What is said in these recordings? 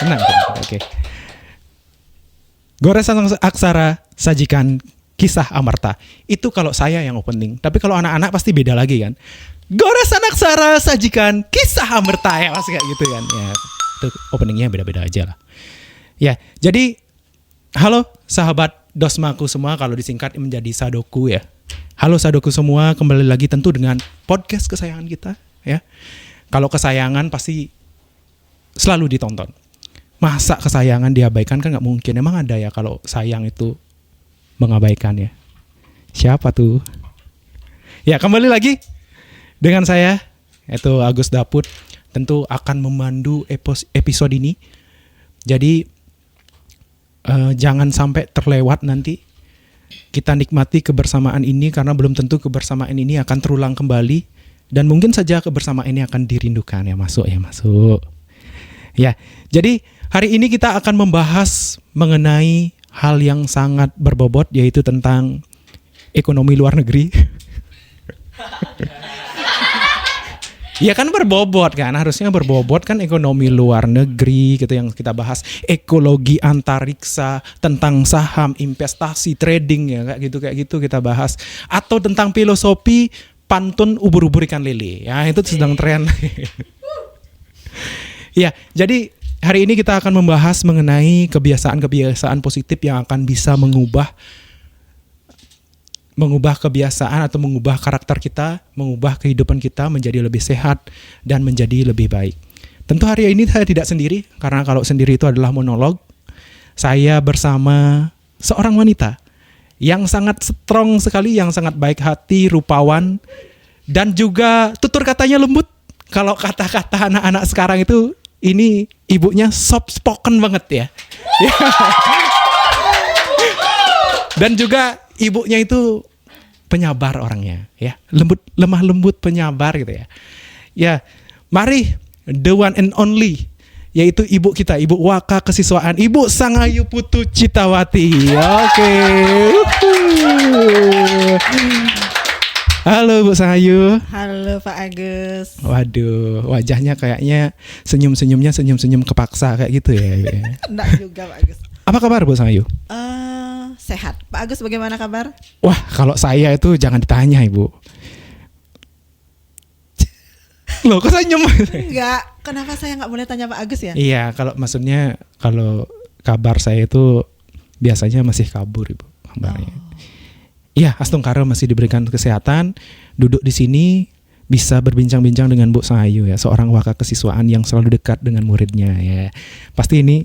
Tenang. Oke. Goresan aksara sajikan kisah Amarta. Itu kalau saya yang opening. Tapi kalau anak-anak pasti beda lagi kan. Goresan aksara sajikan kisah Amarta ya pasti kayak gitu kan. Ya, itu openingnya beda-beda aja lah. Ya, jadi halo sahabat Dosmaku semua, kalau disingkat menjadi Sadoku ya. Halo Sadoku semua, kembali lagi tentu dengan podcast kesayangan kita ya. Kalau kesayangan pasti selalu ditonton. Masa kesayangan diabaikan kan nggak mungkin. Emang ada ya kalau sayang itu mengabaikan ya? Siapa tuh? Ya kembali lagi dengan saya, yaitu Agus Daput. Tentu akan memandu episode ini. Jadi jangan sampai terlewat nanti. Kita nikmati kebersamaan ini karena belum tentu kebersamaan ini akan terulang kembali. Dan mungkin saja kebersamaan ini akan dirindukan ya, masuk. Ya, jadi hari ini kita akan membahas mengenai hal yang sangat berbobot, yaitu tentang ekonomi luar negeri. Ya kan berbobot kan, harusnya berbobot kan ekonomi luar negeri gitu yang kita bahas, ekologi antariksa, tentang saham, investasi, trading ya kayak gitu kita bahas, atau tentang filosofi pantun ubur-ubur ikan lele. Ya itu sedang tren. Ya, jadi hari ini kita akan membahas mengenai kebiasaan-kebiasaan positif yang akan bisa mengubah kebiasaan atau mengubah karakter kita, mengubah kehidupan kita menjadi lebih sehat dan menjadi lebih baik. Tentu hari ini saya tidak sendiri, karena kalau sendiri itu adalah monolog. Saya bersama seorang wanita yang sangat strong sekali, yang sangat baik hati, rupawan, dan juga tutur katanya lembut. Kalau kata-kata anak-anak sekarang itu, ini ibunya soft spoken banget ya. Dan juga ibunya itu penyabar orangnya ya. Lemah lembut, penyabar gitu ya. Ya, mari the one and only, yaitu ibu kita, Ibu Waka Kesiswaan, Ibu Sangayu Putu Citawati. Oke. Halo Bu Sangayu. Halo Pak Agus. Waduh, wajahnya kayaknya senyum-senyum kepaksa kayak gitu ya. Enggak juga Pak Agus. Apa kabar Bu Sangayu? Sehat. Pak Agus bagaimana kabar? Wah, kalau saya itu jangan ditanya Ibu. Loh, kok senyum? Enggak, kenapa saya nggak boleh tanya Pak Agus ya? Iya, kalau maksudnya kalau kabar saya itu biasanya masih kabur Ibu kabarnya. Iya, Astungkara masih diberikan kesehatan, duduk di sini bisa berbincang-bincang dengan Bu Sangayu ya, seorang waka kesiswaan yang selalu dekat dengan muridnya ya. Pasti ini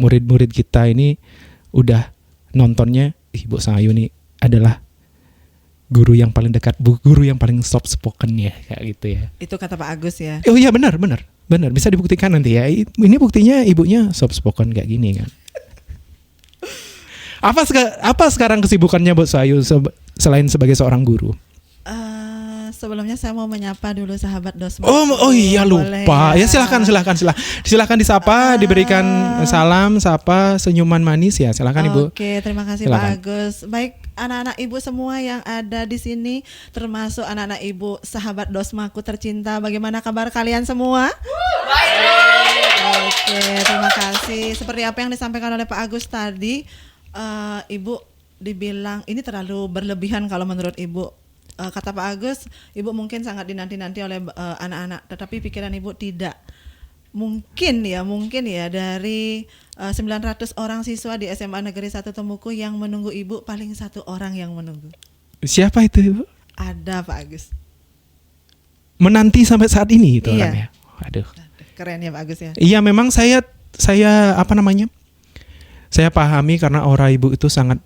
murid-murid kita ini udah nontonnya, Bu Sangayu ini adalah guru yang paling dekat, guru yang paling soft spoken ya, kayak gitu ya. Itu kata Pak Agus ya. Oh iya benar, bisa dibuktikan nanti ya. Ini buktinya ibunya soft spoken kayak gini kan. Apa sekarang kesibukannya Bu Sangayu selain sebagai seorang guru? Sebelumnya saya mau menyapa dulu sahabat Dosma. Oh iya lupa. Ya silakan disapa, diberikan salam, sapa, senyuman manis ya. Silakan Ibu. Oke, terima kasih Pak Agus. Baik, anak-anak Ibu semua yang ada di sini, termasuk anak-anak Ibu sahabat Dosmaku tercinta. Bagaimana kabar kalian semua? Oke, terima kasih. Seperti apa yang disampaikan oleh Pak Agus tadi, Ibu dibilang ini terlalu berlebihan kalau menurut Ibu. Kata Pak Agus, Ibu mungkin sangat dinanti-nanti oleh anak-anak, tetapi pikiran Ibu tidak. Mungkin ya dari 900 orang siswa di SMA Negeri 1 Temuku yang menunggu Ibu, paling 1 orang yang menunggu. Apa itu Ibu? Ada Pak Agus. Menanti sampai saat ini itu orangnya. Waduh. Keren ya Pak Agus ya. Iya, memang saya saya pahami karena aura Ibu itu sangat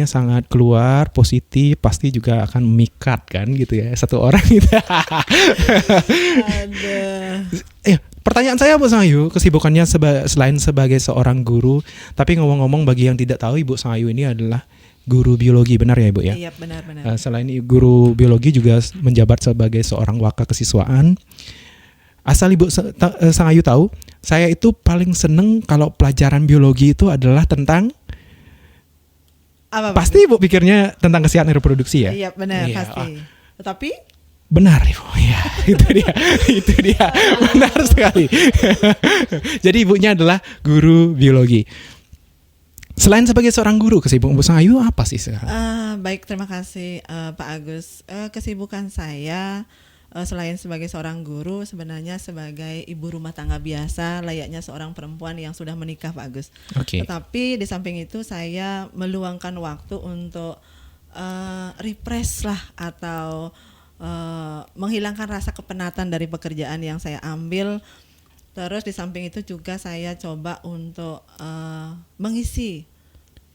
sangat keluar, positif, pasti juga akan memikat kan gitu ya, satu orang gitu. Pertanyaan saya Bu Sangayu, kesibukannya selain sebagai seorang guru, tapi ngomong-ngomong bagi yang tidak tahu, Ibu Sangayu ini adalah guru biologi, benar ya Ibu ya? Iya benar. Selain guru biologi juga menjabat sebagai seorang waka kesiswaan. Asal Ibu Sangayu tahu, saya itu paling seneng kalau pelajaran biologi itu adalah tentang apa, pasti Ibu pikirnya tentang kesehatan reproduksi ya? Iya benar pasti. Tetapi Benar Ibu, ya itu dia, benar sekali. Jadi ibunya adalah guru biologi. Selain sebagai seorang guru, kesibukan Ibu Sangayu apa sih sekarang? Baik, terima kasih Pak Agus. Kesibukan saya selain sebagai seorang guru, sebenarnya sebagai ibu rumah tangga biasa, layaknya seorang perempuan yang sudah menikah, Pak Agus. Oke. Tetapi di samping itu saya meluangkan waktu untuk refresh lah, atau menghilangkan rasa kepenatan dari pekerjaan yang saya ambil. Terus di samping itu juga saya coba untuk mengisi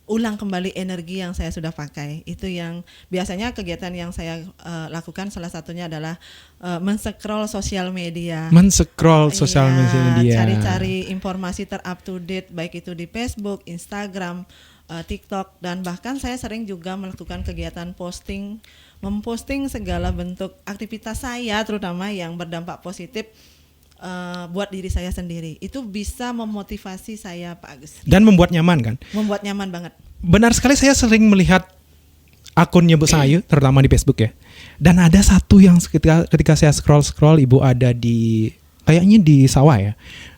ulang kembali energi yang saya sudah pakai. Itu yang biasanya kegiatan yang saya lakukan, salah satunya adalah men-scroll sosial media. Men-scroll sosial media. Cari-cari informasi ter-up to date, baik itu di Facebook, Instagram, TikTok, dan bahkan saya sering juga melakukan kegiatan memposting segala bentuk aktivitas saya, terutama yang berdampak positif buat diri saya sendiri. Itu bisa memotivasi saya, Pak Agus. Dan membuat nyaman kan? Membuat nyaman banget. Benar sekali, saya sering melihat akunnya Bu Sangayu, terutama di Facebook ya. Dan ada satu yang ketika saya scroll Ibu ada kayaknya di sawah ya,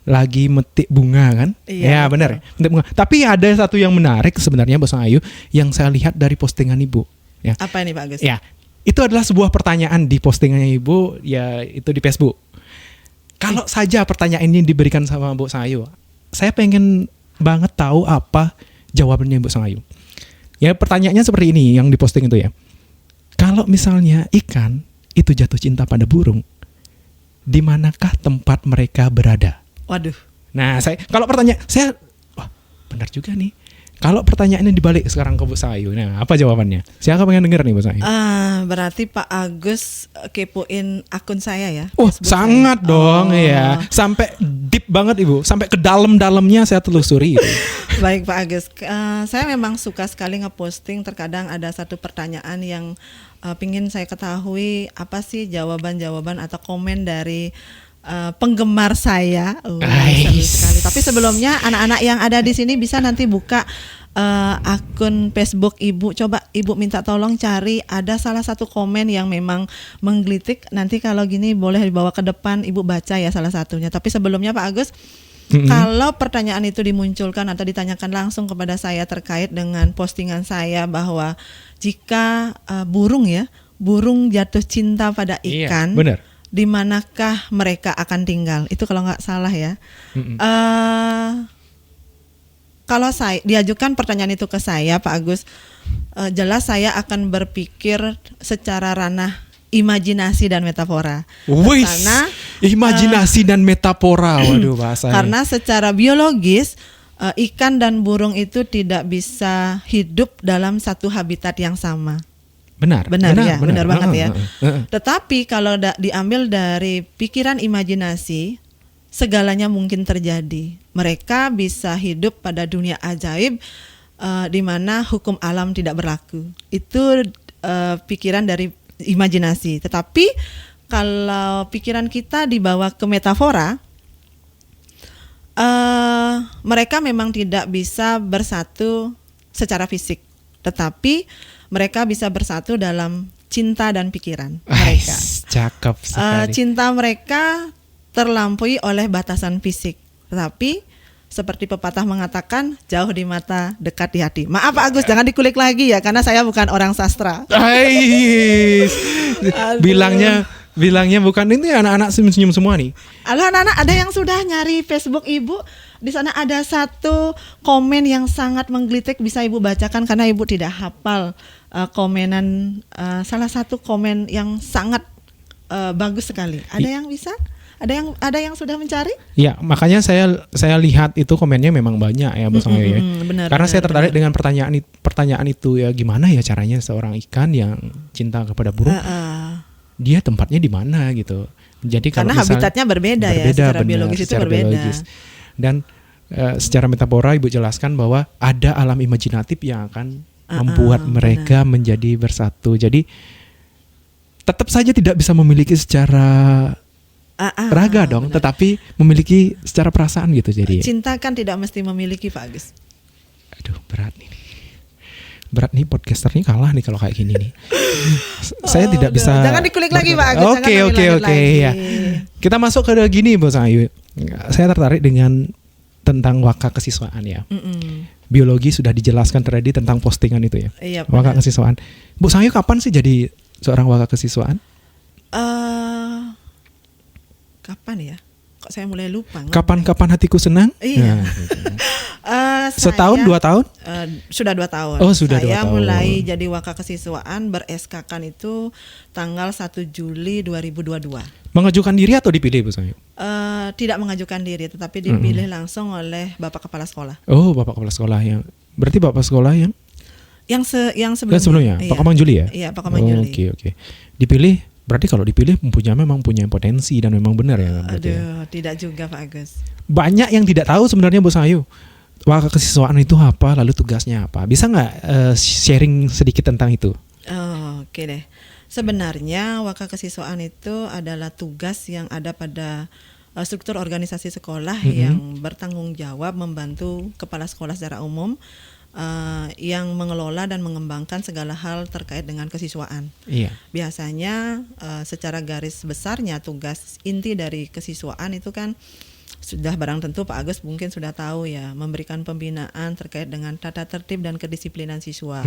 lagi metik bunga kan? Iya, ya benar, metik bunga. Tapi ada satu yang menarik sebenarnya Bu Sangayu yang saya lihat dari postingan Ibu. Ya. Apa ini Pak Agus? Ya, itu adalah sebuah pertanyaan di postingannya Ibu, ya itu di Facebook. Kalau saja pertanyaan ini diberikan sama Bu Sangayu, saya pengen banget tahu apa jawabannya Bu Sangayu. Ya, pertanyaannya seperti ini yang diposting itu ya. Kalau misalnya ikan itu jatuh cinta pada burung, di manakah tempat mereka berada? Waduh. Nah, wah, benar juga nih. Kalau pertanyaannya dibalik sekarang ke Bu Sangayu, nah apa jawabannya? Siapa pengen denger nih Bu Sangayu? Berarti Pak Agus kepoin akun saya ya? Oh, Facebook sangat saya. dong ya. Sampai deep banget Ibu, sampai ke dalam-dalamnya saya telusuri gitu. Baik Pak Agus, saya memang suka sekali ngeposting. Terkadang ada satu pertanyaan yang pingin saya ketahui apa sih jawaban-jawaban atau komen dari penggemar saya. Seru sekali. Tapi sebelumnya anak-anak yang ada di sini bisa nanti buka akun Facebook Ibu. Coba Ibu minta tolong cari, ada salah satu komen yang memang menggelitik. Nanti kalau gini boleh dibawa ke depan, Ibu baca ya salah satunya. Tapi sebelumnya Pak Agus, kalau pertanyaan itu dimunculkan atau ditanyakan langsung kepada saya terkait dengan postingan saya bahwa jika burung jatuh cinta pada ikan, iya, benar. di manakah mereka akan tinggal? Itu kalau nggak salah ya. Kalau saya diajukan pertanyaan itu ke saya, Pak Agus, jelas saya akan berpikir secara ranah imajinasi dan metafora. Karena imajinasi dan metafora, waduh bahasanya. Karena secara biologis ikan dan burung itu tidak bisa hidup dalam satu habitat yang sama. Benar banget ya. Tetapi kalau diambil dari pikiran imajinasi, segalanya mungkin terjadi. Mereka bisa hidup pada dunia ajaib di mana hukum alam tidak berlaku. Itu pikiran dari imajinasi. Tetapi kalau pikiran kita dibawa ke metafora, mereka memang tidak bisa bersatu secara fisik, tetapi mereka bisa bersatu dalam cinta dan pikiran mereka. Cakep sekali. Cinta mereka terlampaui oleh batasan fisik, tetapi seperti pepatah mengatakan, jauh di mata, dekat di hati. Maaf Pak Agus, jangan dikulik lagi ya, karena saya bukan orang sastra. Bilangnya bukan, ini anak-anak senyum-senyum semua nih. Anak-anak ada yang sudah nyari Facebook Ibu. Di sana ada satu komen yang sangat menggelitik, bisa Ibu bacakan karena Ibu tidak hafal komenan. Salah satu komen yang sangat bagus sekali. Ada yang bisa? Ada yang sudah mencari? Ya, makanya saya lihat itu komennya memang banyak ya Bu Sangayu ya. Karena saya tertarik dengan pertanyaan itu ya, gimana ya caranya seorang ikan yang cinta kepada burung, dia tempatnya di mana gitu. Jadi karena habitatnya berbeda ya, secara biologis itu berbeda. Dan secara metafora Ibu jelaskan bahwa ada alam imajinatif yang akan membuat mereka menjadi bersatu. Jadi tetap saja tidak bisa memiliki secara raga dong, tetapi memiliki secara perasaan gitu. Jadi cinta kan tidak mesti memiliki Pak Agus. Aduh, berat nih. berat nih podcaster nih, kalah nih kalau kayak gini nih. Saya tidak bisa. Jangan dikulik lagi Pak Agus. Oke, ya. Kita masuk ke gini Bos Ayu. Saya tertarik dengan tentang waka kesiswaan ya. Biologi sudah dijelaskan tadi tentang postingan itu ya. Iya, waka kesiswaan. Bu Ayu kapan sih jadi seorang waka kesiswaan? Kapan ya? Kok saya mulai lupa. Kapan hatiku senang? Iya. Setahun, 2 tahun? Sudah 2 tahun. Oh, sudah 2 tahun. Saya mulai jadi waka kesiswaan ber-SK-kan itu tanggal 1 Juli 2022. Mengajukan diri atau dipilih Bu Ayu? Tidak mengajukan diri, tetapi dipilih langsung oleh Bapak Kepala Sekolah. Oh, Bapak Kepala Sekolah yang berarti Bapak Sekolah yang sebelumnya. Iya. Pak Komang Juli ya? Iya, Pak Komang Juli. Oke. Dipilih, berarti kalau dipilih memang punya potensi dan memang benar ya. Aduh, tidak juga Pak Agus. Banyak yang tidak tahu sebenarnya Bu Ayu. Waka kesiswaan itu apa, lalu tugasnya apa? Bisa nggak sharing sedikit tentang itu? Oke deh. Sebenarnya waka kesiswaan itu adalah tugas yang ada pada struktur organisasi sekolah yang bertanggung jawab membantu kepala sekolah secara umum yang mengelola dan mengembangkan segala hal terkait dengan kesiswaan. Iya. Biasanya secara garis besarnya tugas inti dari kesiswaan itu kan sudah barang tentu Pak Agus mungkin sudah tahu ya, memberikan pembinaan terkait dengan tata tertib dan kedisiplinan siswa.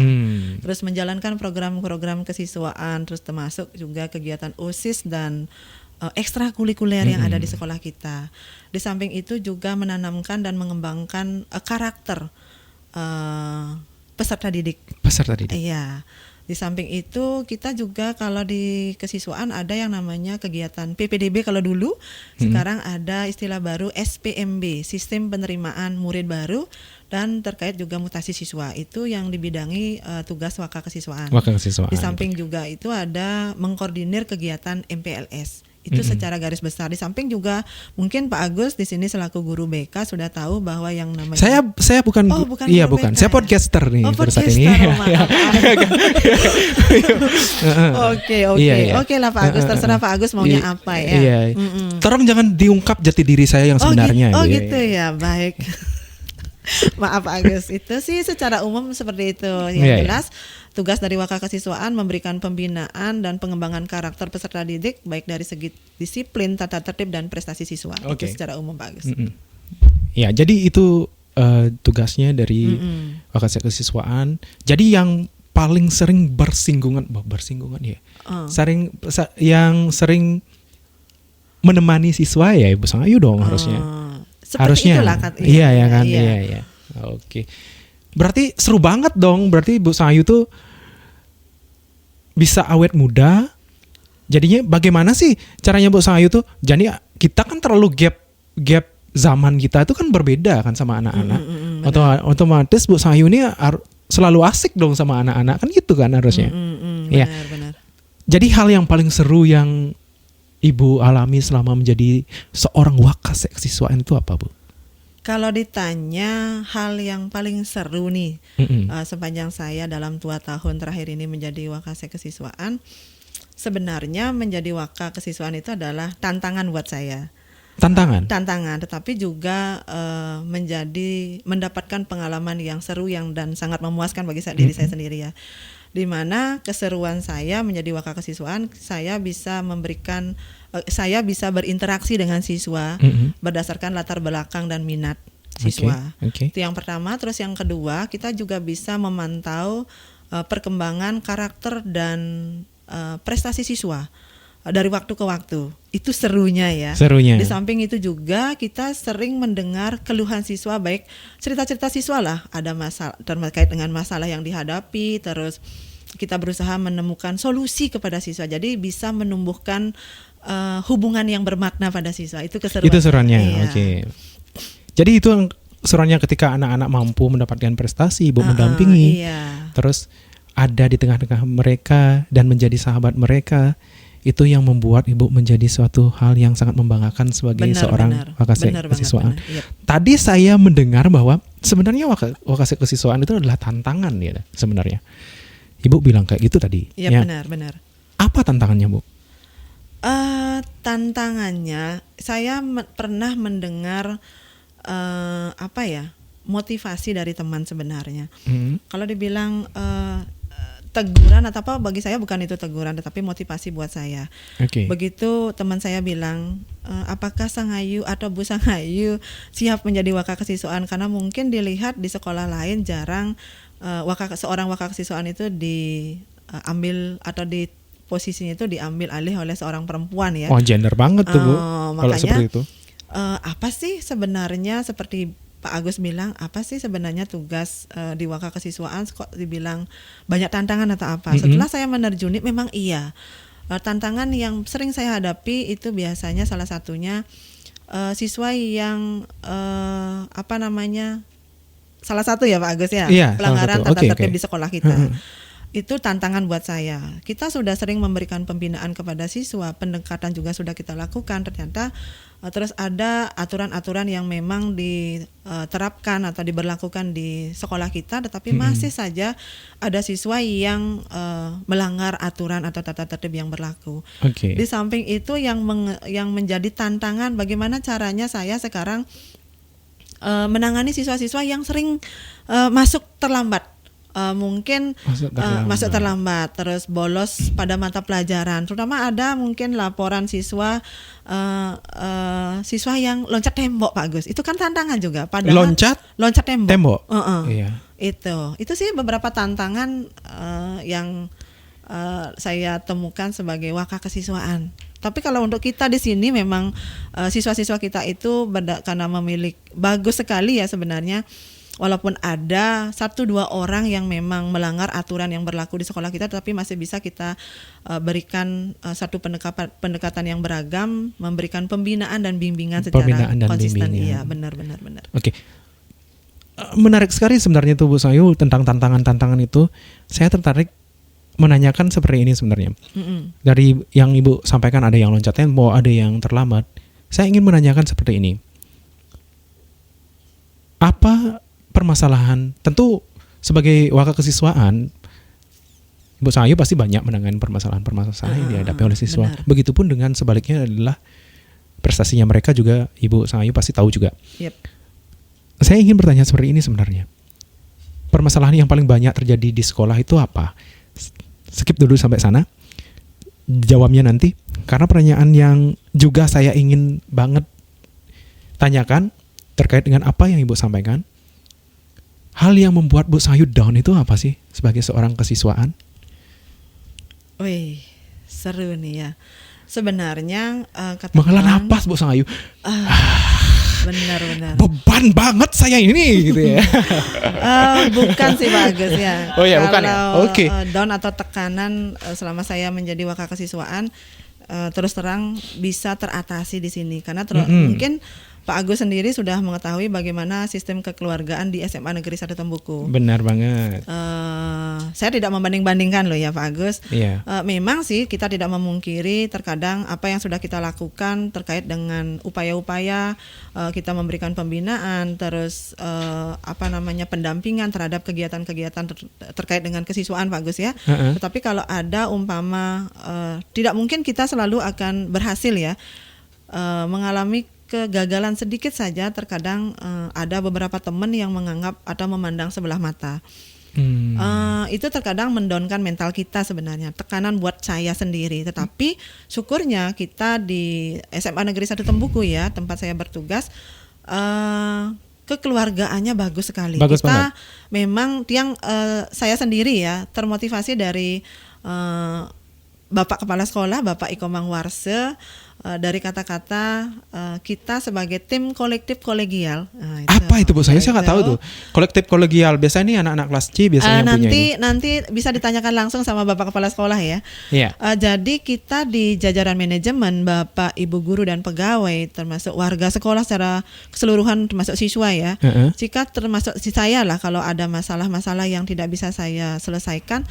Terus menjalankan program-program kesiswaan, terus termasuk juga kegiatan OSIS dan ekstrakurikuler yang ada di sekolah kita. Di samping itu juga menanamkan dan mengembangkan karakter peserta didik. Iya. Di samping itu kita juga kalau di kesiswaan ada yang namanya kegiatan PPDB kalau dulu, sekarang ada istilah baru SPMB, Sistem Penerimaan Murid Baru, dan terkait juga mutasi siswa. Itu yang dibidangi tugas waka kesiswaan. Di samping juga itu ada mengkoordinir kegiatan MPLS. Itu secara garis besar. Di samping juga mungkin Pak Agus di sini selaku guru BK sudah tahu bahwa yang namanya saya bukan. Iya bukan. Saya podcaster nih podcaster saat ini. Oke lah Pak Agus, terserah Pak Agus maunya apa ya. Iya. Tolong jangan diungkap jati diri saya yang sebenarnya. Gitu ya, baik. Maaf Pak Agus, itu sih secara umum seperti itu. Yang jelas tugas dari waka kesiswaan memberikan pembinaan dan pengembangan karakter peserta didik baik dari segi disiplin, tata tertib dan prestasi siswa. Itu secara umum Pak Agus. Ya, jadi itu tugasnya dari waka kesiswaan. Jadi yang paling sering bersinggungan ya. Yang sering menemani siswa ya Ibu Sang Ayu dong harusnya. Seperti itulah iya ya kan. Iya. Oke. Berarti seru banget dong. Berarti Bu Sang Ayu tuh bisa awet muda. Jadinya bagaimana sih caranya Bu Sang Ayu tuh? Jadi kita kan terlalu gap zaman kita itu kan berbeda kan sama anak-anak. Otomatis Bu Sang Ayu ini selalu asik dong sama anak-anak kan gitu kan harusnya. Benar. Jadi hal yang paling seru yang Ibu alami selama menjadi seorang waka kesiswaan itu apa Bu? Kalau ditanya hal yang paling seru nih sepanjang saya dalam 2 tahun terakhir ini menjadi waka kesiswaan, sebenarnya menjadi waka kesiswaan itu adalah tantangan buat saya. Tantangan, tetapi juga mendapatkan pengalaman yang seru dan sangat memuaskan bagi diri saya sendiri ya. Di mana keseruan saya menjadi waka kesiswaan, saya bisa berinteraksi dengan siswa berdasarkan latar belakang dan minat siswa. Itu yang pertama. Terus yang kedua, kita juga bisa memantau perkembangan karakter dan prestasi siswa dari waktu ke waktu. Itu serunya ya. Di samping itu juga kita sering mendengar keluhan siswa, baik cerita-cerita siswa lah, ada masalah terkait dengan masalah yang dihadapi, terus kita berusaha menemukan solusi kepada siswa. Jadi bisa menumbuhkan hubungan yang bermakna pada siswa. Itu keseruan. Itu seruannya. Oke. Jadi itu seruannya ketika anak-anak mampu mendapatkan prestasi, Ibu mendampingi. Terus ada di tengah-tengah mereka dan menjadi sahabat mereka. Itu yang membuat Ibu menjadi suatu hal yang sangat membanggakan sebagai seorang waka kesiswaan. Tadi saya mendengar bahwa sebenarnya waka kesiswaan itu adalah tantangan ya sebenarnya. Ibu bilang kayak gitu tadi. Iya ya. Benar. Apa tantangannya Bu? Tantangannya saya pernah mendengar motivasi dari teman sebenarnya. Hmm. Kalau dibilang teguran atau apa, bagi saya bukan itu teguran, tetapi motivasi buat saya. Oke. Begitu teman saya bilang, apakah Sang Ayu atau Bu Sang Ayu siap menjadi wakakesiswaan, karena mungkin dilihat di sekolah lain jarang seorang wakakesiswaan itu diambil atau di posisinya itu diambil alih oleh seorang perempuan ya. Oh, gender banget tuh Bu. Kalau Makanya seperti itu. apa sih sebenarnya, seperti Pak Agus bilang, apa sih sebenarnya tugas di wakakesiswaan, kok dibilang banyak tantangan atau apa? Setelah saya menerjuni, memang iya. Tantangan yang sering saya hadapi itu biasanya salah satunya siswa yang salah satu ya Pak Agus ya, Iya, pelanggaran salah satu. tata Oke, tertib oke. di sekolah kita. Itu tantangan buat saya. Kita sudah sering memberikan pembinaan kepada siswa, pendekatan juga sudah kita lakukan. Ternyata terus ada aturan-aturan yang memang diterapkan atau diberlakukan di sekolah kita, tetapi masih saja ada siswa yang melanggar aturan atau tata tertib yang berlaku. Oke. Di samping itu yang menjadi tantangan, bagaimana caranya saya sekarang menangani siswa-siswa yang sering masuk terlambat. Mungkin masuk terlambat, terus bolos pada mata pelajaran, terutama ada mungkin laporan siswa siswa yang loncat tembok Pak Gus. Itu kan tantangan juga. Padahal loncat tembok. Iya. Itu sih beberapa tantangan yang saya temukan sebagai wakakesiswaan. Tapi kalau untuk kita di sini memang siswa-siswa kita itu karena memiliki bagus sekali ya sebenarnya. Walaupun ada 1-2 orang yang memang melanggar aturan yang berlaku di sekolah kita, tapi masih bisa kita berikan satu pendekatan yang beragam, memberikan pembinaan dan bimbingan secara konsisten. Iya, benar. Oke. Menarik sekali sebenarnya tuh Bu Sayu tentang tantangan-tantangan itu. Saya tertarik menanyakan seperti ini sebenarnya. Dari yang Ibu sampaikan, ada yang loncat tembok, ada yang terlambat. Saya ingin menanyakan seperti ini. Apa permasalahan, tentu sebagai wakakesiswaan Ibu Sang Ayu pasti banyak menangani permasalahan-permasalahan yang dihadapi oleh siswa. Benar. Begitupun dengan sebaliknya adalah prestasinya mereka juga Ibu Sang Ayu pasti tahu juga. Yep. Saya ingin bertanya seperti ini sebenarnya. Permasalahan yang paling banyak terjadi di sekolah itu apa? Skip dulu sampai sana. Jawabnya nanti, karena pertanyaan yang juga saya ingin banget tanyakan terkait dengan apa yang Ibu sampaikan. Hal yang membuat Bu Sang Ayu down itu apa sih sebagai seorang kesiswaan? Wih, seru nih ya. Sebenarnya menghela napas Bu Sang Ayu. Benar. Beban banget saya ini gitu ya. Bukan sih Pak Agus ya. Oh ya, bukan ya. Oke. Down atau tekanan selama saya menjadi wakakesiswaan terus terang bisa teratasi di sini karena mungkin Pak Agus sendiri sudah mengetahui bagaimana sistem kekeluargaan di SMA Negeri 1 Tembuku. Benar banget. Saya tidak membanding-bandingkan loh ya Pak Agus. Iya. Memang sih kita tidak memungkiri terkadang apa yang sudah kita lakukan terkait dengan upaya-upaya kita memberikan pembinaan, terus pendampingan terhadap kegiatan-kegiatan terkait dengan kesiswaan Pak Agus ya. Tetapi kalau ada umpama tidak mungkin kita selalu akan berhasil ya, mengalami kegagalan sedikit saja, terkadang ada beberapa teman yang menganggap atau memandang sebelah mata. Itu terkadang mendownkan mental kita sebenarnya, tekanan buat saya sendiri. Tetapi syukurnya kita di SMA Negeri 1 Tembuku ya, tempat saya bertugas, kekeluargaannya bagus sekali. Bagus kita banget. Memang saya sendiri ya termotivasi dari Bapak Kepala Sekolah, Bapak Iko Mangwarse, dari kata-kata kita sebagai tim kolektif kolegial. Apa itu Bu? Saya nggak tahu tuh. Kolektif kolegial. Biasanya ini anak-anak kelas C biasanya yang punya ini. Nanti bisa ditanyakan langsung sama Bapak Kepala Sekolah ya. Iya. Jadi kita di jajaran manajemen, Bapak, Ibu guru dan pegawai, termasuk warga sekolah secara keseluruhan, termasuk siswa ya. Jika termasuk saya lah, kalau ada masalah-masalah yang tidak bisa saya selesaikan,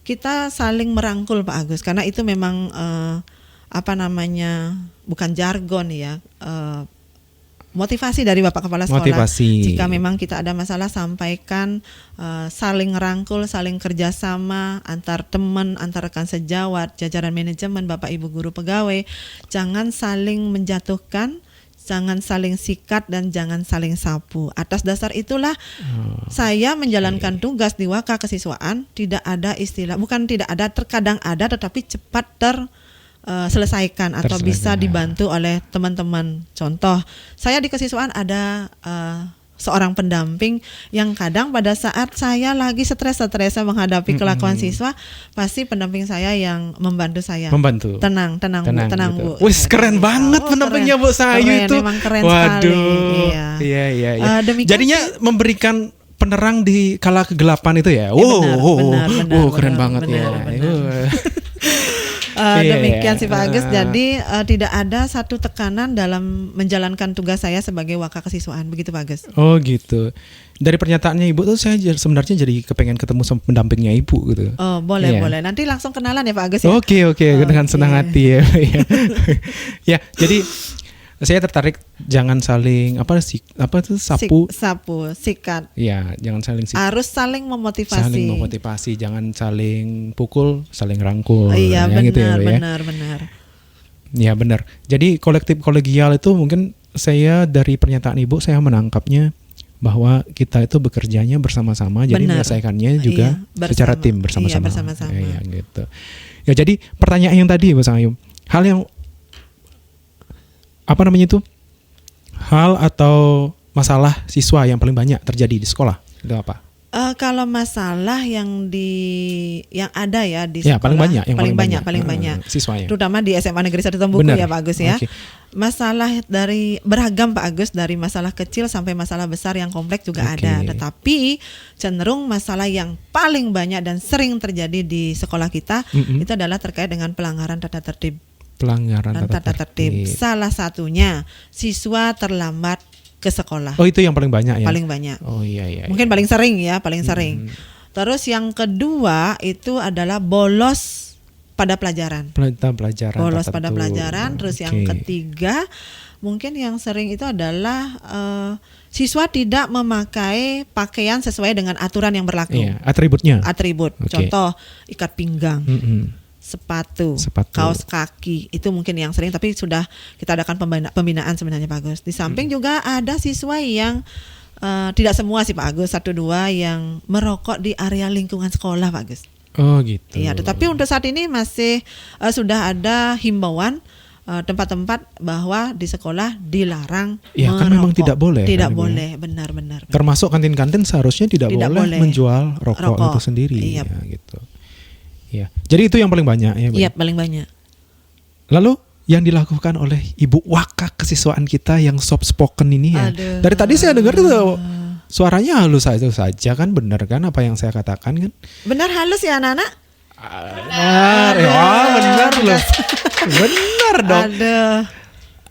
kita saling merangkul Pak Agus, karena itu memang bukan jargon ya, motivasi dari Bapak Kepala Sekolah. Motivasi. Jika memang kita ada masalah, sampaikan, saling ngerangkul, saling kerjasama antar teman, antar rekan sejawat, jajaran manajemen, Bapak Ibu guru pegawai. Jangan saling menjatuhkan, jangan saling sikat dan jangan saling sapu. Atas dasar itulah saya menjalankan tugas di Waka Kesiswaan, tidak ada istilah, bukan tidak ada, terkadang ada tetapi cepat selesaikan atau bisa dibantu oleh teman-teman. Contoh, saya di kesiswaan ada seorang pendamping yang kadang pada saat saya lagi stres-stresnya menghadapi kelakuan siswa, pasti pendamping saya yang membantu saya. Membantu. Tenang gitu. Bu. Wih, keren banget pendampingnya Bu Sayu itu. Memang keren Waduh. sekali. Iya. Demikian Jadinya memberikan penerang di kala kegelapan itu ya. Keren banget ya. Demikian sih Pak Agus. Jadi tidak ada satu tekanan dalam menjalankan tugas saya sebagai Waka Kesiswaan. Begitu Pak Agus. Oh gitu. Dari pernyataannya Ibu tuh saya sebenarnya jadi kepengen ketemu sama pendampingnya Ibu gitu. Oh boleh. Nanti langsung kenalan ya Pak Agus ya. Oke. Dengan senang hati ya. Ya jadi saya tertarik jangan saling sapu, sikat. Ya, jangan saling sikat. Harus saling memotivasi. Jangan saling pukul, saling rangkul. Iya, benar, gitu ya, benar. Ya, benar. Jadi kolektif kolegial itu mungkin saya dari pernyataan Ibu saya menangkapnya bahwa kita itu bekerjanya bersama-sama, jadi menyelesaikannya juga secara tim bersama-sama. Iya, bersama-sama. Ya, gitu. Ya, jadi pertanyaan yang tadi Bu Sayu, hal yang hal atau masalah siswa yang paling banyak terjadi di sekolah itu apa? Kalau masalah yang ada ya di sekolah paling banyak siswanya. Terutama di SMA Negeri 1 Tembuku ya Pak Agus ya. Okay. Masalah dari beragam Pak Agus, dari masalah kecil sampai masalah besar yang kompleks juga ada. Tetapi cenderung masalah yang paling banyak dan sering terjadi di sekolah kita itu adalah terkait dengan pelanggaran tata tertib. Tata tertib. Salah satunya siswa terlambat ke sekolah. Oh, itu yang paling banyak ya? Paling banyak. Oh iya. Mungkin paling sering. Terus yang kedua itu adalah bolos pada pelajaran. Bolos pada pelajaran. Terus yang ketiga mungkin yang sering itu adalah siswa tidak memakai pakaian sesuai dengan aturan yang berlaku. Iya, atributnya. Contoh ikat pinggang. Sepatu, kaos kaki, itu mungkin yang sering, tapi sudah kita adakan pembinaan sebenarnya Pak Agus. Di samping juga ada siswa yang tidak semua sih Pak Agus, 1-2 yang merokok di area lingkungan sekolah Pak Agus. Oh gitu. Iya, tetapi untuk saat ini masih sudah ada himbauan tempat-tempat bahwa di sekolah dilarang merokok. Kan memang tidak boleh. Tidak boleh, benar. Termasuk kantin-kantin seharusnya tidak boleh menjual rokok itu sendiri. Iya. Ya, gitu. Ya, jadi itu yang paling banyak ya. Iya, paling banyak. Lalu yang dilakukan oleh Ibu Waka Kesiswaan kita yang soft spoken ini ya. Aduh. Dari tadi saya dengar itu suaranya halus saja kan, benar kan apa yang saya katakan kan? Benar halus ya anak-anak? Benar loh. Benar dong. Aduh.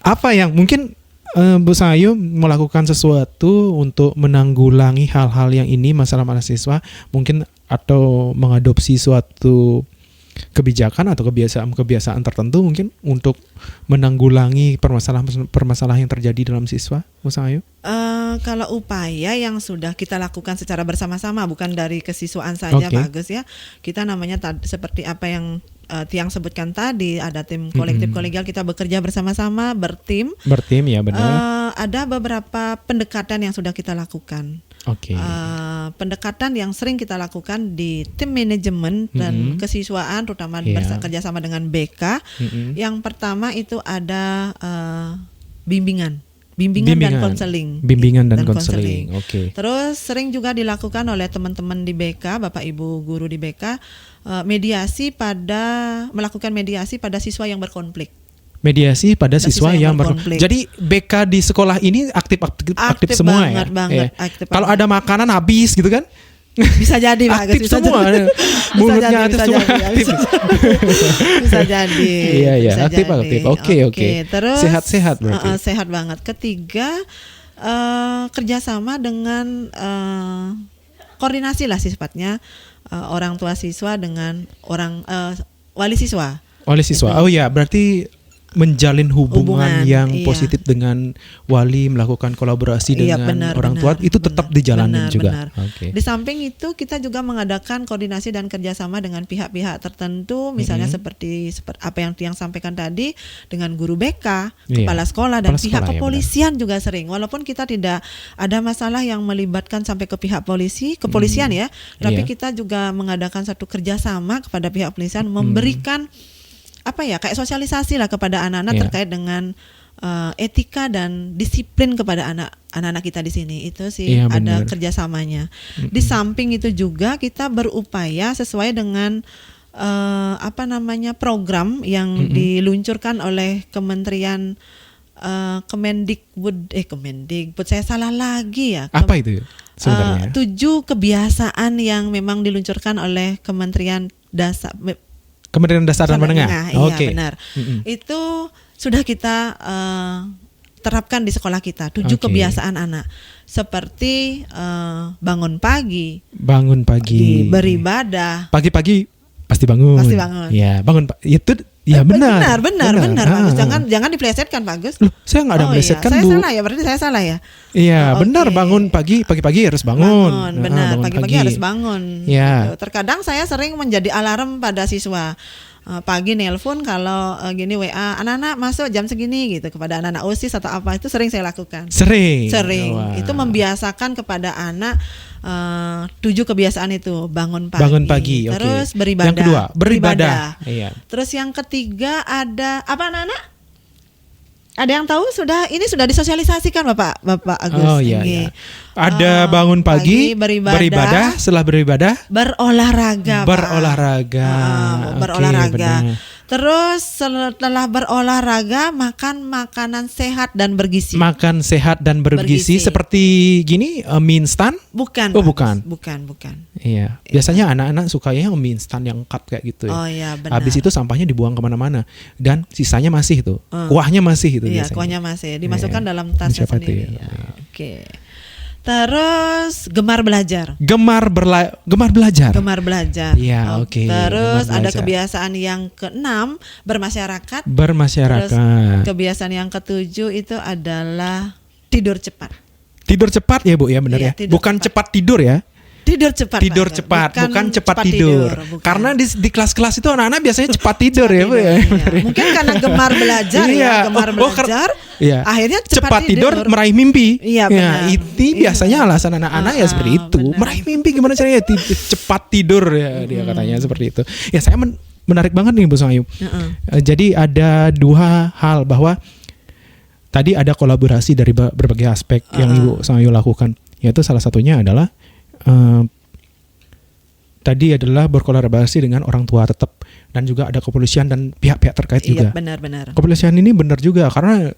Apa yang mungkin Bu Sayu melakukan sesuatu untuk menanggulangi hal-hal yang ini, masalah mahasiswa mungkin, atau mengadopsi suatu kebijakan atau kebiasaan tertentu mungkin untuk menanggulangi permasalahan yang terjadi dalam siswa, Bu Sayu? Kalau upaya yang sudah kita lakukan secara bersama-sama, bukan dari kesiswaan saja Pak Agus ya, kita namanya seperti apa yang Tiang sebutkan tadi, ada tim kolektif kolegial, kita bekerja bersama-sama, bertim ya benar. Ada beberapa pendekatan yang sudah kita lakukan. Pendekatan yang sering kita lakukan di tim manajemen dan kesiswaan, terutama bekerja sama dengan BK. Yang pertama itu ada bimbingan dan konseling. Bimbingan dan konseling. Terus sering juga dilakukan oleh teman-teman di BK, Bapak Ibu guru di BK, melakukan mediasi pada siswa yang berkonflik. Mediasi pada siswa yang berkonflik. Jadi BK di sekolah ini aktif semua banget, ya. Kalau ada makanan habis gitu kan? Bisa jadi Pak, aktif semua. Mulutnya itu semua aktif. Bisa jadi. Iya, aktif. Oke. Terus sehat-sehat berarti. Sehat banget. Ketiga, kerjasama dengan koordinasi lah sifatnya, orang tua siswa dengan wali siswa. Oh ya, berarti menjalin hubungan yang iya. positif dengan wali, melakukan kolaborasi Iya, dengan benar, orang benar, tua itu tetap benar, dijalanin benar, juga. benar. Oke. Di samping itu kita juga mengadakan koordinasi dan kerjasama dengan pihak-pihak tertentu, misalnya seperti apa yang sampaikan tadi dengan guru BK, Iya, kepala sekolah dan kepala pihak sekolah, ya, kepolisian juga sering. Walaupun kita tidak ada masalah yang melibatkan sampai ke pihak kepolisian ya, tapi Iya. kita juga mengadakan satu kerjasama kepada pihak kepolisian, memberikan apa ya kayak sosialisasi lah kepada anak-anak Iya. terkait dengan etika dan disiplin kepada anak-anak kita di sini. Itu sih Iya, ada benar. kerjasamanya. Di samping itu juga kita berupaya sesuai dengan program yang diluncurkan oleh Kementerian Kemendikbud saya salah lagi ya. Apa itu sebenarnya? 7 kebiasaan yang memang diluncurkan oleh Kementerian Kementerian Dasar dan Menengah. Iya, Oke. benar. Itu sudah kita terapkan di sekolah kita. 7 Oke. kebiasaan anak seperti bangun pagi, beribadah. Pagi-pagi pasti bangun. Pasti bangun. Ya, bangun itu ya benar. Benar, Pak Agus. Jangan diplesetkan, Pak Agus. Loh, saya nggak ada melesetkan, saya Bu. salah ya, berarti saya salah ya. Iya, Oh, benar, oke. bangun pagi-pagi harus bangun. Benar, Bangun pagi-pagi harus bangun. Ya. Gitu. Terkadang saya sering menjadi alarm pada siswa. Pagi nelpon kalau gini WA, anak-anak masuk jam segini gitu kepada anak-anak OSIS atau apa, itu sering saya lakukan. Sering. Sering. Wah. Itu membiasakan kepada anak 7 kebiasaan itu, bangun pagi. oke. Terus beribadah. Yang kedua, beribadah. Iya. Terus yang ketiga ada apa anak-anak? Ada yang tahu ini sudah disosialisasikan Bapak Agus. Oh iya, Ini. iya. Ada bangun pagi, beribadah, setelah beribadah berolahraga. Pak. berolahraga. Oke, Berolahraga. benar. Terus setelah berolahraga makan makanan sehat dan bergizi. Makan sehat dan bergizi Bergizi. seperti gini mie instan? Bukan. Oh, Pak Agus. bukan. Bukan. Iya. Biasanya anak-anak sukanya yang mie instan yang cup kayak gitu ya. Oh iya, benar. Habis itu sampahnya dibuang kemana-mana dan sisanya masih tuh. Kuahnya masih itu Iya, biasanya. kuahnya masih dimasukkan Iya. dalam tasnya Siapa tuh sendiri. ya? Ya, oke. Terus gemar belajar. Gemar belajar. Gemar belajar. Iya, oke. Terus Gemar ada belajar. kebiasaan yang ke-6 bermasyarakat. Bermasyarakat. Terus kebiasaan yang ke-7 itu adalah tidur cepat. Tidur cepat ya Bu ya, benar Iya, ya. tidur Bukan cepat tidur ya. Tidur cepat. Tidur Pak. cepat, bukan cepat tidur. Bukan. Karena di kelas-kelas itu anak-anak biasanya cepat tidur ya Bu ya. Iya. Benar ya? Mungkin karena gemar belajar Iya. ya, gemar belajar. Iya. Akhirnya cepat tidur meraih mimpi. Iya, Ya, benar. itu biasanya alasan anak-anak ya seperti itu. benar. Meraih mimpi gimana caranya? Cepat tidur ya dia katanya seperti itu. Ya saya menarik banget nih Bu Sang Ayu. Jadi ada 2 hal bahwa tadi ada kolaborasi dari berbagai aspek yang Ibu Sang Ayu lakukan. Yaitu salah satunya adalah tadi adalah berkolaborasi dengan orang tua tetap dan juga ada kepolisian dan pihak-pihak terkait juga. Iya, benar-benar. Kepolisian ini benar juga karena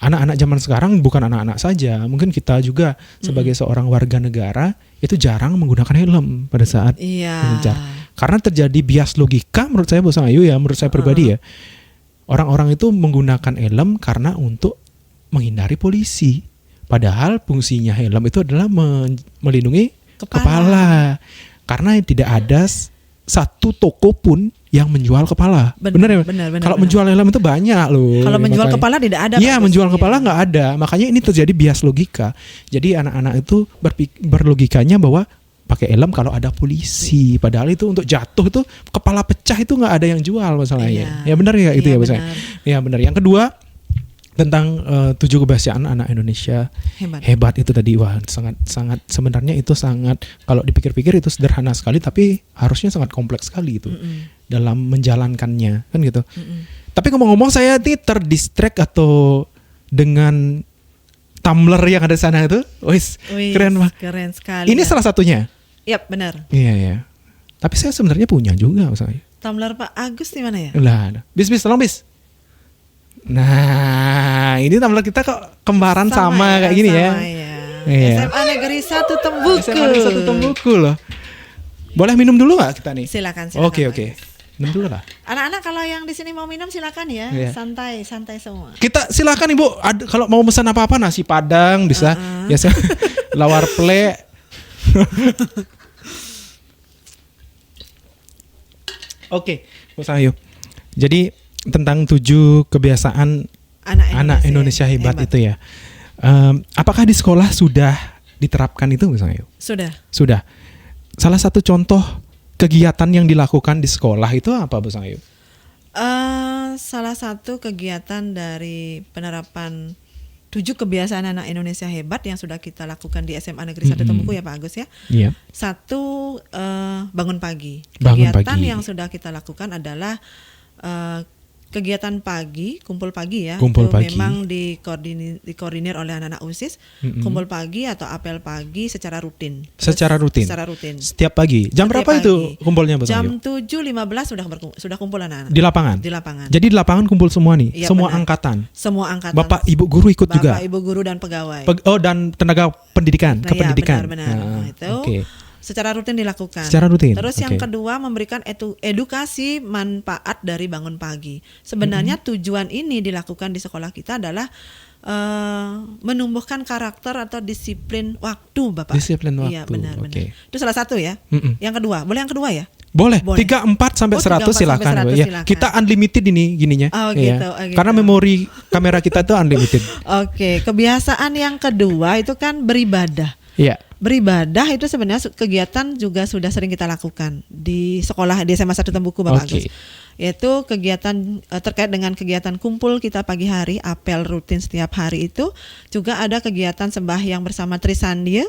anak-anak zaman sekarang bukan anak-anak saja, mungkin kita juga sebagai seorang warga negara itu jarang menggunakan helm pada saat mengejar. Karena terjadi bias logika menurut saya Bu Sang Ayu ya, menurut saya pribadi ya. Orang-orang itu menggunakan helm karena untuk menghindari polisi. Padahal fungsinya helm itu adalah melindungi kepala. Karena tidak ada satu toko pun yang menjual kepala. Benar ya? Benar. Kalau menjual helm itu banyak loh. Kalau menjual Makanya- kepala tidak ada. Iya, Pak. menjual kepala nggak ada. Makanya ini terjadi bias logika. Jadi anak-anak itu berlogikanya bahwa pakai helm kalau ada polisi. Padahal itu untuk jatuh itu kepala pecah itu nggak ada yang jual masalahnya. Iya. Ya benar ya itu Iya, ya Bu Sang. benar. Ya benar. Yang kedua tentang 7 kebiasaan anak Indonesia hebat itu tadi, wah sangat sebenarnya itu sangat, kalau dipikir-pikir itu sederhana sekali tapi harusnya sangat kompleks sekali itu dalam menjalankannya kan gitu. Tapi ngomong-ngomong saya ini terdistract atau dengan tumbler yang ada di sana itu, wis keren Pak. Keren sekali. Ini salah satunya. Yap, benar. Iya. Tapi saya sebenarnya punya juga misalnya. Tumbler Pak Agus di mana ya? Lah, bis tolong bis. Nah, ini tumbler kita kok kembaran sama kayak gini ya. Iya. SMA Negeri 1 Tembuku. SMA Negeri 1 Tembuku loh. Boleh minum dulu nggak kita nih? Silakan. Oke. Pak. Minum dulu lah. Anak-anak kalau yang di sini mau minum silakan ya. Iya. Santai semua. Kita silakan Ibu. Kalau mau pesan apa-apa nasi Padang bisa. Biasa lawar ple. Oke, Bu Sang Ayu. Jadi tentang 7 kebiasaan anak Indonesia hebat itu ya. Apakah di sekolah sudah diterapkan itu misalnya? Sudah. Salah satu contoh kegiatan yang dilakukan di sekolah itu apa Bu Sangayu? Salah satu kegiatan dari penerapan 7 kebiasaan anak Indonesia hebat yang sudah kita lakukan di SMA Negeri 1 Tembuku ya Pak Agus ya. Iya. Satu, bangun pagi. Bangun Kegiatan pagi. yang sudah kita lakukan adalah kegiatan pagi, kumpul pagi ya. Kumpul itu pagi. memang dikoordinir oleh anak-anak OSIS. Kumpul pagi atau apel pagi secara rutin. Secara rutin. Setiap pagi. Jam Setiap berapa pagi. itu kumpulnya Bu Jam Sangayu? 7.15 sudah kumpul anak-anak. Di lapangan. Di lapangan. Jadi di lapangan kumpul semua nih, Iya, semua benar. angkatan. Semua angkatan. Bapak Ibu guru ikut juga. Bapak Ibu guru dan pegawai. Dan tenaga pendidikan, Nah, kependidikan. ya, benar. Nah, itu Oke. secara rutin dilakukan. Secara rutin, Terus yang oke. kedua memberikan edukasi manfaat dari bangun pagi. Sebenarnya tujuan ini dilakukan di sekolah kita adalah menumbuhkan karakter atau disiplin waktu, Bapak. Disiplin waktu. Iya, benar. Oke. Itu salah satu ya. Yang kedua, boleh yang kedua ya? Boleh. Boleh. 34 sampai 100 34 silakan. sampai 100 Ya. silakan. Kita unlimited ini gininya. Oh, ya. gitu, oh, gitu. Karena memori kamera kita tuh unlimited. Oke, kebiasaan yang kedua itu kan beribadah. Iya. Beribadah itu sebenarnya kegiatan juga sudah sering kita lakukan di sekolah di SMA 1 Tembuku Bapak Oke. Agus. Yaitu kegiatan terkait dengan kegiatan kumpul kita pagi hari, apel rutin setiap hari itu juga ada kegiatan sembahyang bersama Trisandya.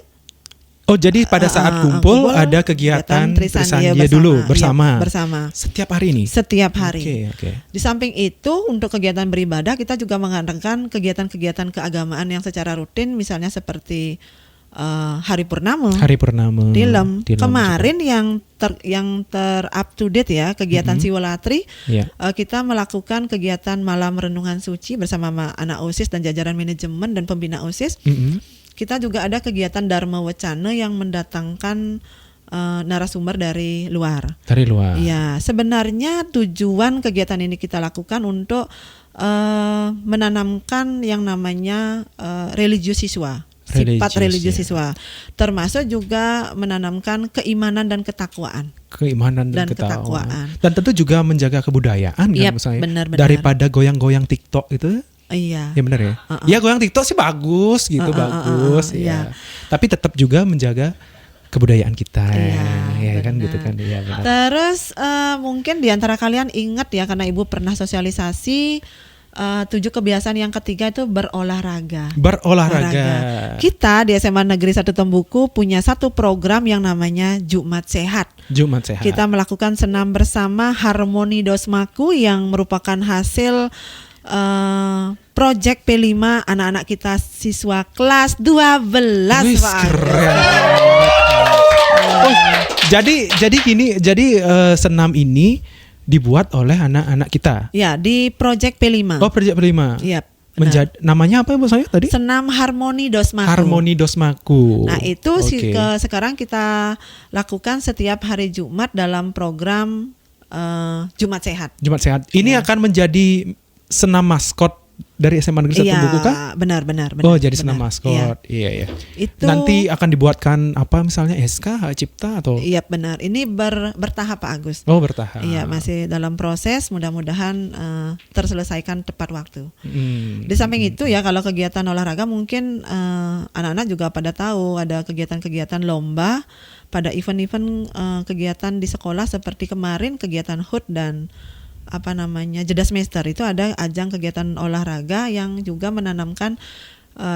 Oh, jadi pada saat kumpul ada kegiatan Trisandya dulu bersama. Iya, bersama. Setiap hari ini. Setiap hari. Oke. Di samping itu untuk kegiatan beribadah kita juga mengadakan kegiatan-kegiatan keagamaan yang secara rutin misalnya seperti hari purnama. Hari purnama. Tilem. Tilem Kemarin yang ter up to date ya kegiatan Siwolatri, Iya. kita melakukan kegiatan malam renungan suci bersama anak OSIS dan jajaran manajemen dan pembina OSIS. Kita juga ada kegiatan Dharma Wacana yang mendatangkan narasumber dari luar. Dari luar. Iya, sebenarnya tujuan kegiatan ini kita lakukan untuk menanamkan yang namanya religius siswa. Sifat religius siswa, termasuk juga menanamkan keimanan dan ketakwaan. Dan tentu juga menjaga kebudayaan kan misalnya. Benar. Daripada goyang-goyang TikTok itu. Iya. Ya benar ya. Ya goyang TikTok sih bagus gitu, bagus ya. Tapi tetap juga menjaga kebudayaan kita. Ya kan gitu kan. Ya, benar. Terus mungkin di antara kalian ingat ya karena Ibu pernah sosialisasi 7 kebiasaan yang ketiga itu berolahraga. Kita di SMA Negeri 1 Tembuku punya satu program yang namanya Jumat Sehat. Kita melakukan senam bersama Harmoni Dosmaku yang merupakan hasil project P5 anak-anak kita siswa kelas 12. Pak. Keren. Jadi senam ini dibuat oleh anak-anak kita. Ya, di Project P5. Oh, Project P5. Iya. Namanya apa Bu saya tadi? Senam Harmoni Dosmaku. Harmoni Dosmaku. Nah, itu sekarang kita lakukan setiap hari Jumat dalam program Jumat Sehat. Jumat Sehat. Ini akan menjadi senam maskot dari SMA Negeri 1 Tembuku kah? Benar. Oh, jadi senam maskot. Iya. Itu nanti akan dibuatkan apa misalnya SK, hak cipta atau? Iya, benar. Ini bertahap Pak Agus. Oh, bertahap. Iya, masih dalam proses, mudah-mudahan terselesaikan tepat waktu. Di samping itu ya, kalau kegiatan olahraga mungkin anak-anak juga pada tahu ada kegiatan-kegiatan lomba pada event-event kegiatan di sekolah seperti kemarin kegiatan HUT dan jeda semester itu ada ajang kegiatan olahraga yang juga menanamkan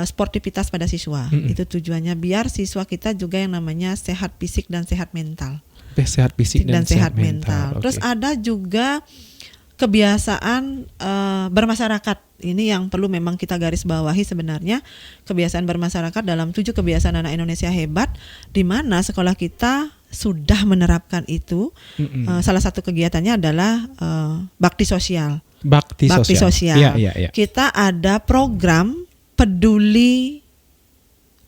sportivitas pada siswa. Itu tujuannya biar siswa kita juga yang namanya sehat fisik dan sehat mental. Sehat fisik dan sehat mental. Terus ada juga kebiasaan bermasyarakat. Ini yang perlu memang kita garis bawahi sebenarnya, kebiasaan bermasyarakat dalam 7 kebiasaan anak Indonesia hebat, di mana sekolah kita sudah menerapkan itu. Salah satu kegiatannya adalah bakti sosial. Bakti sosial. Iya. Kita ada program Peduli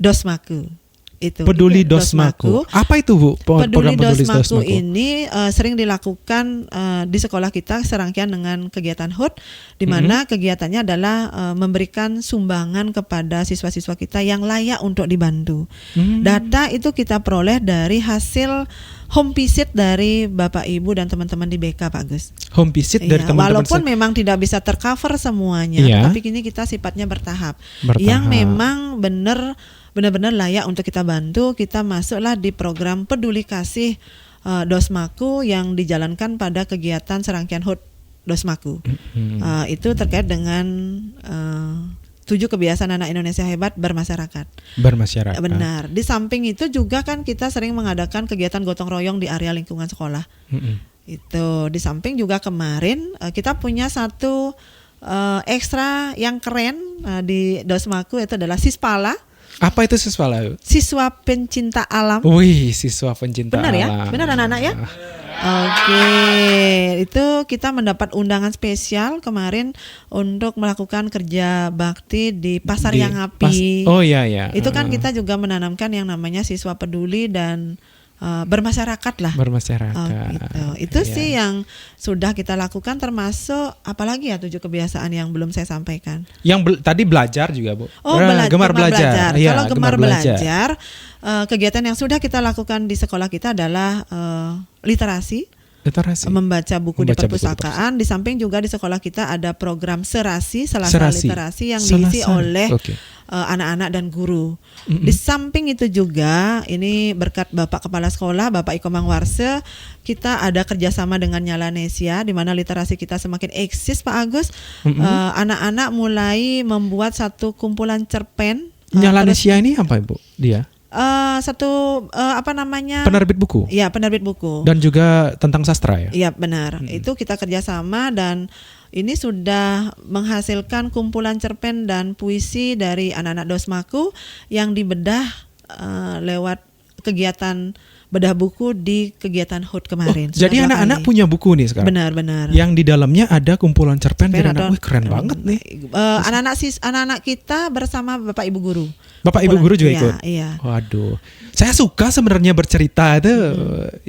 Dosmaku. Peduli Dosmaku. Apa itu Bu? Peduli Dosmaku ini sering dilakukan di sekolah kita serangkaian dengan kegiatan HUT, di mana kegiatannya adalah memberikan sumbangan kepada siswa-siswa kita yang layak untuk dibantu. Data itu kita peroleh dari hasil home visit dari Bapak Ibu dan teman-teman di BK Pak Agus. Home visit dari Iya, teman-teman. walaupun memang tidak bisa tercover semuanya, Iya. tapi kini kita sifatnya bertahap. Bertahap. Yang memang benar-benar layak untuk kita bantu, kita masuklah di program Peduli Kasih Dosmaku yang dijalankan pada kegiatan serangkaian HUT Dosmaku. Itu terkait dengan 7 kebiasaan anak Indonesia hebat bermasyarakat. Bermasyarakat. Benar. Di samping itu juga kan kita sering mengadakan kegiatan gotong royong di area lingkungan sekolah. Itu di samping juga kemarin kita punya satu ekstra yang keren di Dosmaku, itu adalah Sispala. Apa itu siswa lalu? Siswa pencinta alam. Wih, siswa pencinta Benar ya? alam. Benar anak-anak ya? Oke, itu kita mendapat undangan spesial kemarin untuk melakukan kerja bakti di Pasar Di Yang Api. Oh iya ya. Itu kan kita juga menanamkan yang namanya siswa peduli dan bermasyarakat lah. Bermasyarakat. Gitu. Itu Iya. sih yang sudah kita lakukan, termasuk apalagi ya 7 kebiasaan yang belum saya sampaikan. Yang tadi belajar juga, Bu. Oh, Gemar belajar. Iya, Kalau gemar belajar, kegiatan yang sudah kita lakukan di sekolah kita adalah literasi. Literasi. Membaca buku di Membaca buku di perpustakaan. Di samping juga di sekolah kita ada program serasi, selasa literasi yang diisi Selasa. oleh Oke. anak-anak dan guru. Di samping itu juga, ini berkat Bapak Kepala Sekolah, Bapak Iko Mangwarse, kita ada kerjasama dengan Nyalanesia, di mana literasi kita semakin eksis, Pak Agus. Anak-anak mulai membuat satu kumpulan cerpen. Nyalanesia ini apa, Bu? Dia Apa namanya? penerbit buku Iya, penerbit buku. dan juga tentang sastra ya. Iya benar, itu kita kerjasama dan ini sudah menghasilkan kumpulan cerpen dan puisi dari anak-anak Dosmaku yang dibedah lewat kegiatan bedah buku di kegiatan HUT kemarin. Sudah Jadi 2 anak-anak kali. punya buku nih sekarang. Benar-benar. Yang di dalamnya ada kumpulan cerpen dari atau- anak. Wih, keren banget nih. Anak-anak kita bersama Bapak Ibu guru. Bapak Ibu guru juga Iya, ikut. Iya. Waduh, saya suka sebenarnya bercerita itu,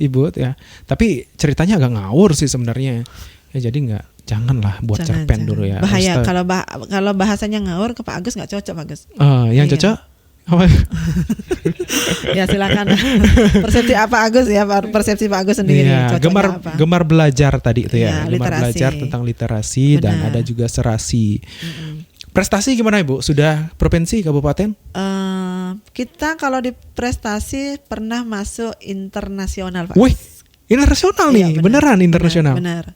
Ibu ya. Tapi ceritanya agak ngawur sih sebenarnya. Ya jadi janganlah buat cerpen dulu ya. Bahaya Ustaz. kalau bahasanya ngawur ke Pak Agus nggak cocok, Pak Agus. Yang Iya. cocok apa? Ya silakan. Persepsi apa Agus ya, persepsi Pak Agus sendiri. Iya, Cocoknya apa? gemar belajar tadi itu ya. Iya, Gemar literasi. belajar tentang literasi dan Benar. ada juga serasi. Prestasi gimana Ibu? Sudah provinsi, kabupaten? Kita kalau di prestasi pernah masuk internasional, Pak. Wih, internasional nih, Iya, beneran internasional. Benar.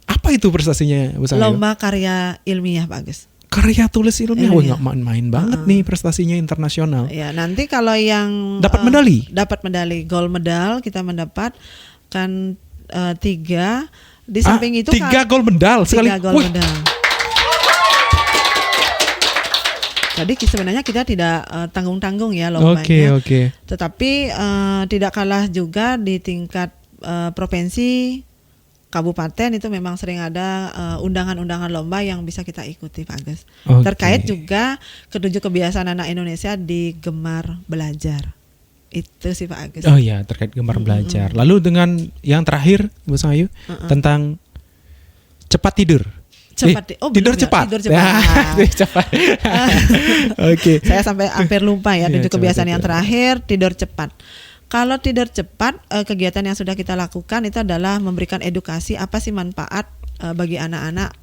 Apa itu prestasinya, Bu Sangyo? Lomba karya ilmiah, Pak Agus. Karya tulis ilmiah. Wih, Ilmiah. nggak main-main banget nih prestasinya internasional. Ya, nanti kalau yang Dapat medali? dapat medali gold medal kita mendapatkan 3. Di samping itu 3 gol medal sekali. 3 gold Wih, medal. Jadi sebenarnya kita tidak tanggung-tanggung ya lombanya. Oke. Tetapi tidak kalah juga di tingkat provinsi, kabupaten itu memang sering ada undangan-undangan lomba yang bisa kita ikuti, Pak Agus. Oke. Terkait juga ke-7 kebiasaan anak Indonesia di Gemar Belajar. Itu sih Pak Agus. Oh iya, terkait gemar belajar. Lalu dengan yang terakhir, Bu Sangayu, tentang cepat tidur. Tidur belum ya? cepat. Tidur cepat. Tidur cepat. Oke. Saya sampai hampir lupa ya, 7 Iya, kebiasaan coba. yang terakhir, tidur cepat. Kalau tidur cepat, kegiatan yang sudah kita lakukan itu adalah memberikan edukasi apa sih manfaat bagi anak-anak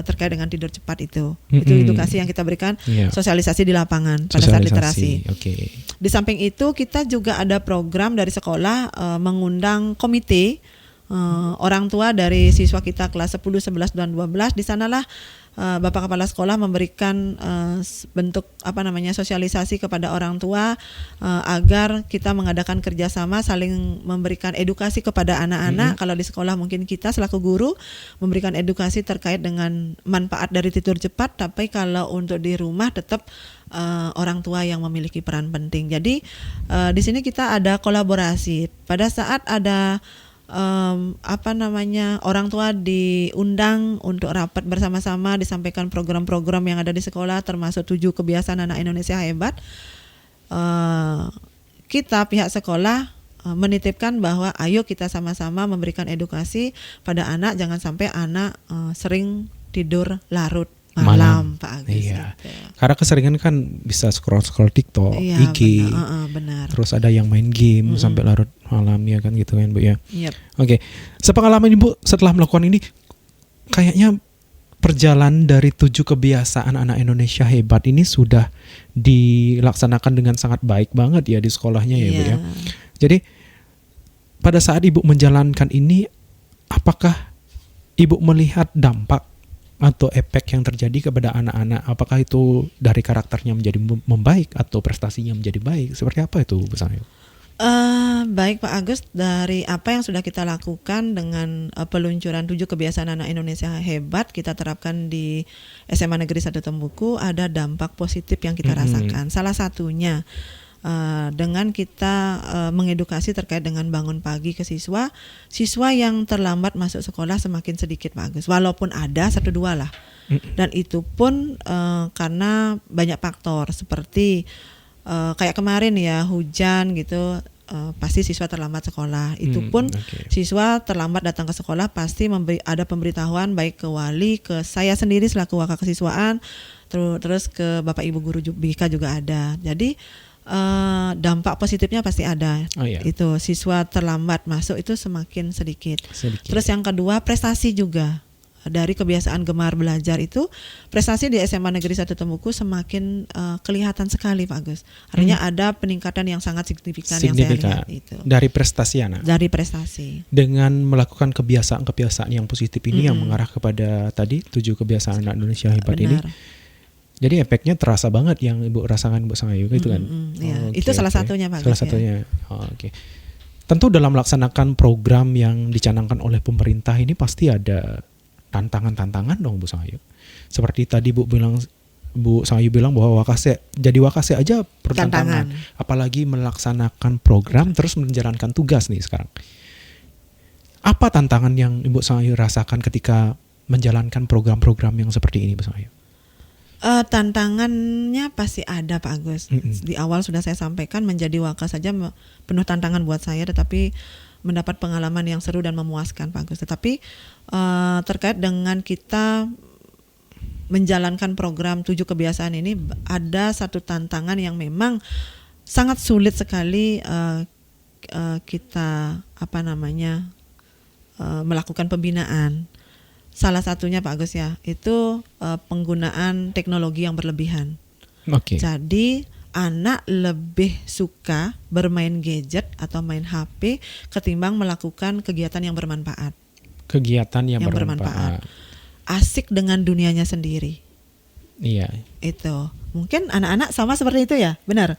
terkait dengan tidur cepat itu. Itu edukasi yang kita berikan, Iya. sosialisasi di lapangan pada saat literasi. Oke. Di samping itu kita juga ada program dari sekolah mengundang komite orang tua dari siswa kita kelas 10, 11 dan 12. Di sanalah Bapak Kepala Sekolah memberikan bentuk sosialisasi kepada orang tua agar kita mengadakan kerjasama saling memberikan edukasi kepada anak-anak. Kalau di sekolah mungkin kita selaku guru memberikan edukasi terkait dengan manfaat dari tidur cepat, tapi kalau untuk di rumah tetap orang tua yang memiliki peran penting. Jadi di sini kita ada kolaborasi. Pada saat ada orang tua diundang untuk rapat bersama-sama, disampaikan program-program yang ada di sekolah termasuk 7 kebiasaan anak Indonesia hebat. Kita pihak sekolah menitipkan bahwa ayo kita sama-sama memberikan edukasi pada anak, jangan sampai anak sering tidur larut malam, Pak Agus. Iya. Gitu. Karena keseringan kan bisa scroll TikTok, Iya, IG. benar. Terus ada yang main game sampai larut malam ya kan gitu kan Bu ya. Yep. Oke. Sepengalaman Ibu setelah melakukan ini kayaknya perjalanan dari 7 kebiasaan anak Indonesia hebat ini sudah dilaksanakan dengan sangat baik banget ya di sekolahnya ya Bu ya. Iya. Jadi pada saat Ibu menjalankan ini, apakah Ibu melihat dampak atau efek yang terjadi kepada anak-anak? Apakah itu dari karakternya menjadi membaik atau prestasinya menjadi baik? Seperti apa itu Bu Sangyu? Baik Pak Agus, dari apa yang sudah kita lakukan dengan peluncuran 7 kebiasaan anak Indonesia hebat kita terapkan di SMA Negeri 1 Tembuku, ada dampak positif yang kita rasakan. Salah satunya dengan kita mengedukasi terkait dengan bangun pagi ke siswa yang terlambat masuk sekolah semakin sedikit Pak Agus, walaupun ada 1-2 lah. Dan itu pun karena banyak faktor seperti kayak kemarin ya, hujan gitu, pasti siswa terlambat sekolah. Itu pun siswa terlambat datang ke sekolah pasti ada pemberitahuan baik ke wali, ke saya sendiri selaku wakil kesiswaan, terus ke Bapak Ibu guru BK juga ada. Jadi dampak positifnya pasti ada. Itu siswa terlambat masuk itu semakin sedikit. Terus yang kedua, prestasi juga. Dari kebiasaan gemar belajar itu, prestasi di SMA Negeri 1 Tembuku semakin kelihatan sekali Pak Agus. Artinya ada peningkatan yang sangat signifikan yang saya lihat itu. Dari prestasi anak. Dari prestasi. Dengan melakukan kebiasaan-kebiasaan yang positif ini yang mengarah kepada tadi 7 kebiasaan anak Indonesia hebat ini. Jadi efeknya terasa banget yang Ibu rasakan Bu Sangayu gitu kan. Itu salah satunya Pak. Salah satunya. Tentu dalam melaksanakan program yang dicanangkan oleh pemerintah ini pasti ada tantangan-tantangan dong Bu Sangayu. Seperti tadi Bu Sangayu bilang bahwa jadi wakase aja pertantangan. Apalagi melaksanakan program terus menjalankan tugas nih sekarang. Apa tantangan yang Ibu Sangayu rasakan ketika menjalankan program-program yang seperti ini Bu Sangayu? Tantangannya pasti ada Pak Agus. Di awal sudah saya sampaikan, menjadi wakil saja penuh tantangan buat saya, tetapi mendapat pengalaman yang seru dan memuaskan Pak Agus. Tetapi terkait dengan kita menjalankan program 7 kebiasaan ini, ada satu tantangan yang memang sangat sulit sekali kita melakukan pembinaan. Salah satunya Pak Agus ya, itu penggunaan teknologi yang berlebihan. Jadi anak lebih suka bermain gadget atau main HP ketimbang melakukan kegiatan yang bermanfaat. Kegiatan yang bermanfaat. Asik dengan dunianya sendiri. Iya. Itu. Mungkin anak-anak sama seperti itu ya, benar?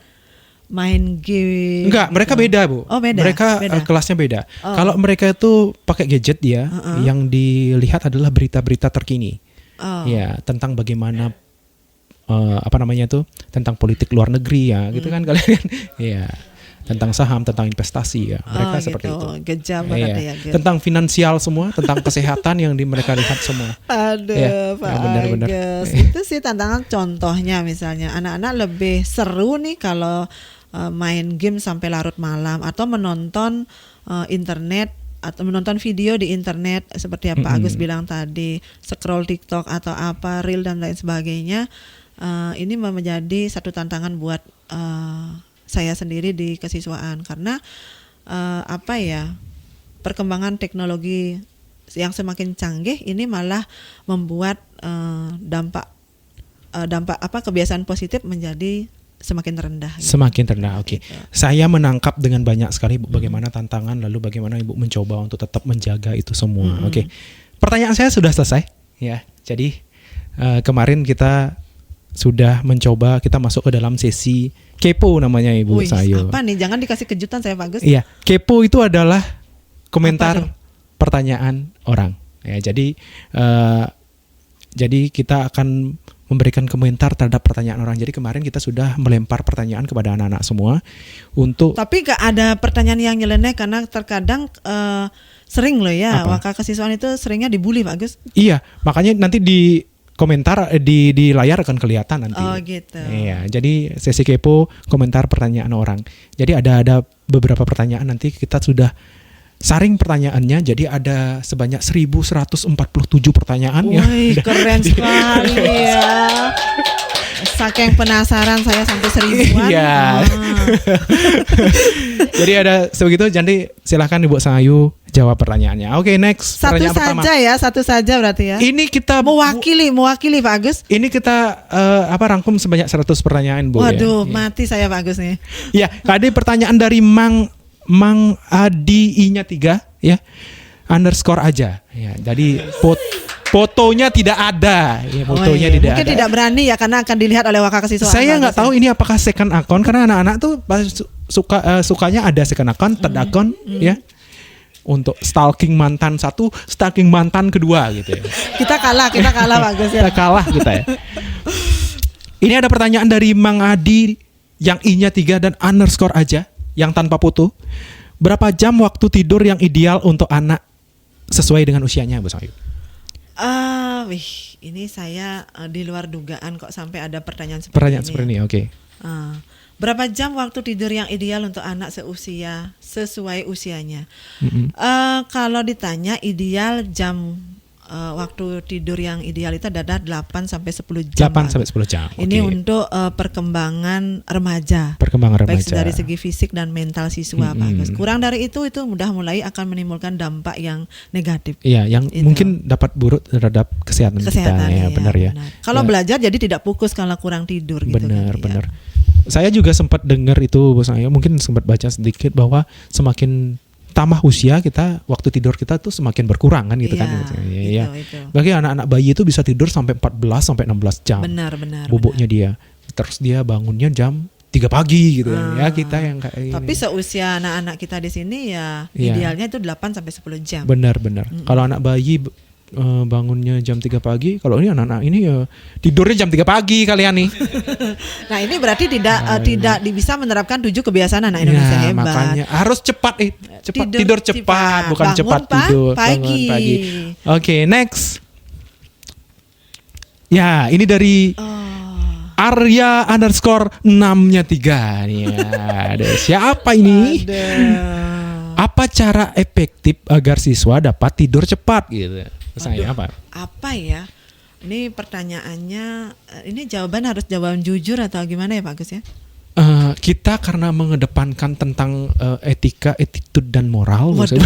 Main game. Enggak, mereka beda Bu. Oh beda. Mereka kelasnya beda. Kalau mereka itu pakai gadget ya, yang dilihat adalah berita-berita terkini. Ya, tentang bagaimana tentang politik luar negeri ya, gitu kan kalian. Iya. Tentang saham, tentang investasi ya. Mereka seperti itu. Gejam banget ya. Tentang finansial semua, tentang kesehatan yang mereka lihat semua. Aduh, Pak Agus. Itu sih tantangan. Contohnya misalnya anak-anak lebih seru nih kalau main game sampai larut malam atau menonton internet atau menonton video di internet seperti apa Agus bilang tadi, scroll TikTok atau apa, reel dan lain sebagainya. Ini menjadi satu tantangan buat saya sendiri di kesiswaan karena perkembangan teknologi yang semakin canggih ini malah membuat dampak kebiasaan positif menjadi semakin rendah. Semakin rendah, oke. Gitu. Saya menangkap dengan banyak sekali Bu, bagaimana tantangan, lalu bagaimana Ibu mencoba untuk tetap menjaga itu semua. Oke. Pertanyaan saya sudah selesai, ya. Jadi kemarin kita sudah mencoba, kita masuk ke dalam sesi kepo namanya Ibu Sangayu. Apa nih? Jangan dikasih kejutan saya Pak Agus. Iya, kepo itu adalah komentar pertanyaan orang. Ya, jadi kita akan memberikan komentar terhadap pertanyaan orang. Jadi kemarin kita sudah melempar pertanyaan kepada anak-anak semua untuk. Tapi gak ada pertanyaan yang nyeleneh karena terkadang sering loh ya wakil kesiswaan itu seringnya dibully Pak Agus. Iya, makanya nanti di komentar di layar akan kelihatan nanti. Oh gitu. Iya, jadi sesi kepo komentar pertanyaan orang. Jadi ada beberapa pertanyaan nanti kita sudah saring pertanyaannya, jadi ada sebanyak 1147 pertanyaan. Wih, keren sekali ya. Saking penasaran saya sampai 1000-an. Iya. Jadi ada sebegitu. Jadi silahkan Ibu Sangayu jawab pertanyaannya. Oke, next. Satu Pertanyaan pertama. saja ya, satu saja berarti ya. Ini kita Mewakili Pak Agus. Ini kita rangkum sebanyak 100 pertanyaan, Bu. Waduh, ya. mati saya Pak Agus nih. Ya, tadi pertanyaan dari Mang Adi I-nya 3 ya. Underscore aja. Ya, jadi fotonya tidak ada. Ya, fotonya tidak Mungkin ada. tidak berani ya karena akan dilihat oleh Wakakasiswaan. Saya nggak tahu ini apakah second account karena anak-anak tuh sukanya ada second account, third account ya. Untuk stalking mantan satu, stalking mantan kedua gitu ya. Kita kalah Pak Agus ya. Kita kalah kita ya. Ini ada pertanyaan dari Mang Adi yang I-nya 3 dan underscore aja yang tanpa foto. Berapa jam waktu tidur yang ideal untuk anak sesuai dengan usianya, Bu Sangayu? Ini saya di luar dugaan kok sampai ada pertanyaan seperti Pertanyaan ini. seperti ini, oke. Berapa jam waktu tidur yang ideal untuk anak sesuai usianya? Kalau ditanya ideal jam waktu tidur yang ideal itu adalah 8 sampai 10 jam. 8 sampai 10 jam. Ini oke. untuk perkembangan remaja. Perkembangan Baik remaja. dari segi fisik dan mental siswa, Pak Agus. Kurang dari itu udah mulai akan menimbulkan dampak yang negatif. Iya, yang Itu. mungkin dapat buruk terhadap kesehatan kita. Ya, benar ya. Kalau Ya. belajar jadi tidak fokus kalau kurang tidur gitu. Benar, kan, ya. benar. Saya juga sempat dengar itu, Bu Sangayu, mungkin sempat baca sedikit bahwa semakin tambah usia kita, waktu tidur kita tuh semakin berkurang kan gitu Iya, kan. Iya. itu. Bagi anak-anak bayi itu bisa tidur sampai 14 sampai 16 jam. Benar. Boboknya dia. Terus dia bangunnya jam 3 pagi gitu kan. Ya kita yang kayak Tapi ini. seusia anak-anak kita di sini ya Iya. idealnya itu 8 sampai 10 jam. Benar. Kalau anak bayi bangunnya jam 3 pagi, kalau ini anak-anak ini ya tidurnya jam 3 pagi kalian nih. Nah, ini berarti tidak bisa menerapkan 7 kebiasaan anak Indonesia Ya, hebat. makanya harus cepat tidur cepat, bukan Bangun, cepat Pak, tidur. pagi. Bangun pagi. Oke, next. Ya, ini dari Arya underscore 6-nya 3 nih. Ada siapa ini? Apa cara efektif agar siswa dapat tidur cepat gitu? Saya apa? Apa ya? Ini pertanyaannya, ini jawaban harus jawaban jujur atau gimana ya Pak Agus ya? Kita karena mengedepankan tentang etika, attitude dan moral. Waduh.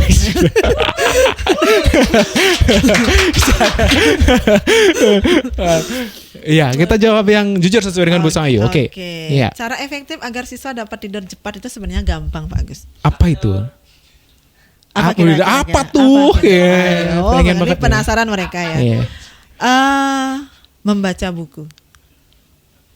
Iya, kita jawab yang jujur sesuai dengan Bu Sangayu. Oke. Iya. Cara efektif agar siswa dapat tidur cepat itu sebenarnya gampang Pak Agus. Apa itu? Kira-kira? Apa tuh? Kira-kira? Ya, pengen ini banget. penasaran mereka ya. Iya. Membaca buku.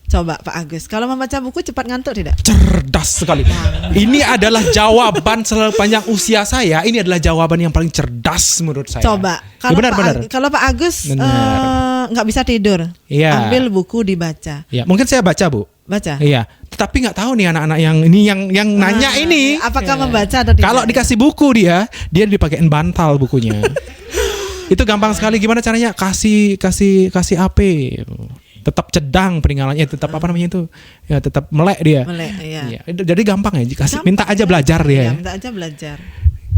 Coba Pak Agus, kalau membaca buku cepat ngantuk tidak? Cerdas sekali. Ini adalah jawaban sepanjang usia saya. Ini adalah jawaban yang paling cerdas menurut saya. Coba, Ya, benar. kalau Pak Agus Benar. nggak bisa tidur, Iya. ambil buku dibaca. Ya, mungkin saya baca, Bu. Baca. Iya, tetapi nggak tahu nih anak-anak yang ini yang nanya ini. Apakah Iya. membaca atau tidak? Kalau dikasih buku dia dipakein bantal bukunya. Itu gampang sekali. Gimana caranya? Kasih AP. Tetap cedang peninggalannya, tetap apa namanya itu? Ya, tetap melek dia. Melek, iya. Iya, jadi gampang ya. Gampang, Minta aja belajar Iya, dia. minta aja belajar.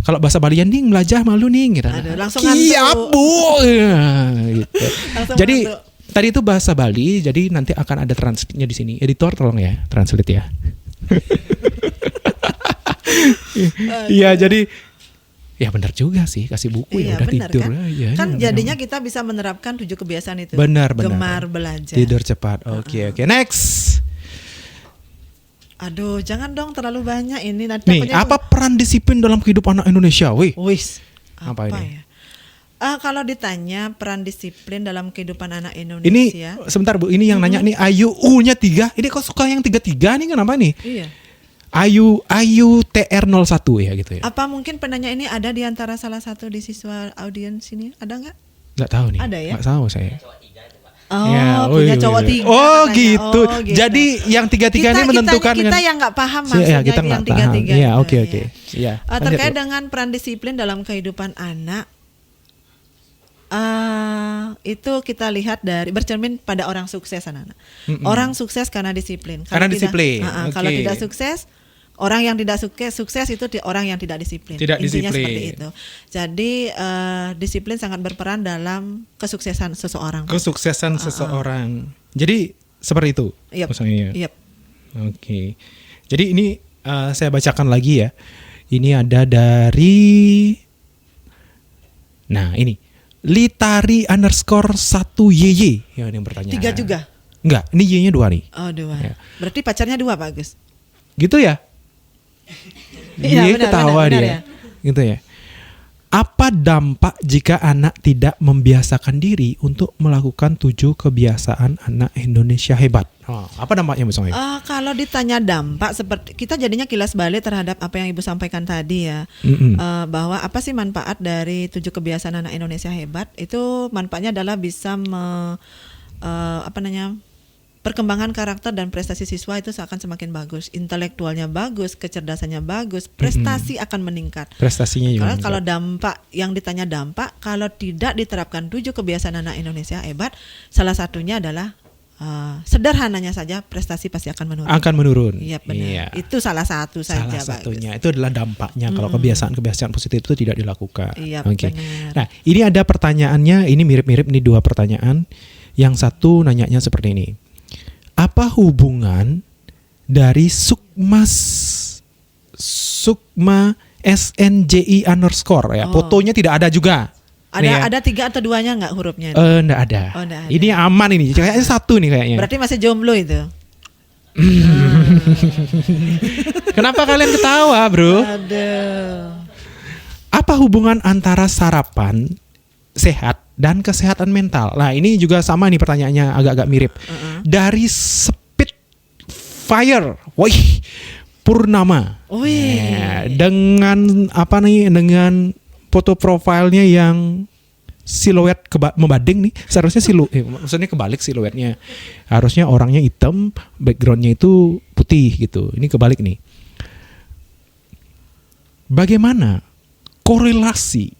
Kalau bahasa Balian nih belajar malu nih gitu. Aduh, langsung Iya, ngantuk. Bu. Ya, gitu. Langsung Jadi ngantuk. tadi itu bahasa Bali, jadi nanti akan ada translate-nya di sini. Editor tolong ya, translate ya. Iya, jadi ya benar juga sih, kasih buku ya udah benar, tidur. kan? Ya, Kan ya, jadinya kita bisa menerapkan 7 kebiasaan itu. benar. Gemar belajar. Tidur cepat. Oke. Next. Aduh, jangan dong terlalu banyak ini nanti. Nih, apa peran disiplin dalam kehidupan anak Indonesia? Wis. Apa ini? Ya? Kalau ditanya peran disiplin dalam kehidupan anak Ini Indonesia. sebentar Bu, ini yang nanya nih Ayu U-nya 3. Ini kok suka yang 33 nih, kenapa nih? Iya. Ayu TR01 ya gitu ya. Apa mungkin penanya ini ada di antara salah satu di siswa audiens ini? Ada nggak? Nggak tahu nih. Ada ya? Nggak tahu saya. Oh, Ya, punya cowok iya. 3. Oh, katanya. gitu. Oh, gitu. Jadi yang 33 ini menentukan kita yang nggak paham maksudnya ya, kita yang nggak paham. 33. Iya, itu, oke. ya. Iya. Terkait Lanjut, Bu. dengan peran disiplin dalam kehidupan anak, itu kita lihat dari bercermin pada orang sukses anak-anak. Orang sukses karena disiplin. Karena disiplin. Kalau Oke. tidak sukses, orang yang tidak sukses itu orang yang tidak disiplin. Tidak Intinya disiplin. seperti itu. Jadi disiplin sangat berperan dalam kesuksesan seseorang. Kesuksesan seseorang. Jadi seperti itu. Yep. Maksudnya. Yep. Oke. Jadi ini saya bacakan lagi ya. Ini ada dari, nah ini Litari _1YY yang ada yang bertanya. 3 juga? Enggak, ini Y-nya 2 nih. Oh 2. Ya. Berarti pacarnya 2 Pak Agus? Gitu ya? Iya, Dia ketawa benar dia. ya. Gitu ya. Apa dampak jika anak tidak membiasakan diri untuk melakukan 7 kebiasaan anak Indonesia hebat? Apa dampaknya Bu Songhayu? Kalau ditanya dampak, seperti kita jadinya kilas balik terhadap apa yang Ibu sampaikan tadi ya. Bahwa apa sih manfaat dari 7 kebiasaan anak Indonesia hebat? Itu manfaatnya adalah bisa perkembangan karakter dan prestasi siswa itu akan semakin bagus, intelektualnya bagus, kecerdasannya bagus, prestasi akan meningkat. Prestasinya juga. Kalau dampak yang ditanya dampak, kalau tidak diterapkan 7 kebiasaan anak Indonesia hebat, salah satunya adalah sederhananya saja prestasi pasti akan menurun. Akan menurun. Iya benar. Iya. Itu salah satu saja. Salah satunya itu adalah dampaknya kalau kebiasaan-kebiasaan positif itu tidak dilakukan. Iya, Oke. benar. Nah, ini ada pertanyaannya, ini mirip-mirip nih 2 pertanyaan. Yang satu nanyanya seperti ini. Apa hubungan dari Sukma SNJI _ ya? Fotonya tidak ada juga. Ada 3 atau 2-nya nggak hurufnya? Nggak ada. Oh, nggak ada. Ini aman ini. Kayaknya 1 nih kayaknya. Berarti masih jomblo itu. Kenapa kalian ketawa, Bro? Aduh. Apa hubungan antara sarapan sehat dan kesehatan mental? Nah, ini juga sama nih pertanyaannya, agak-agak mirip. Dari Spitfire, wih, Purnama. Dengan apa nih? Dengan foto profilnya yang siluet membanding nih. Seharusnya maksudnya kebalik siluetnya. Harusnya orangnya hitam, backgroundnya itu putih gitu. Ini kebalik nih. Bagaimana korelasi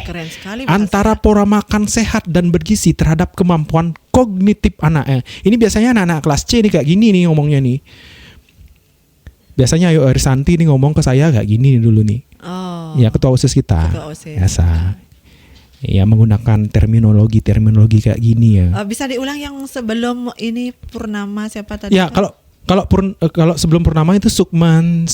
Keren sekali antara pola makan sehat dan bergizi terhadap kemampuan kognitif anak? Ini biasanya anak-anak kelas C nih kayak gini nih ngomongnya nih. Biasanya Ayu Arisanti nih ngomong ke saya kayak gini dulu nih. Ya, ketua OSIS kita. Biasa. Ya, menggunakan terminologi kayak gini ya. Bisa diulang yang sebelum ini Purnama siapa tadi? Ya, kalau sebelum Purnama itu Sukman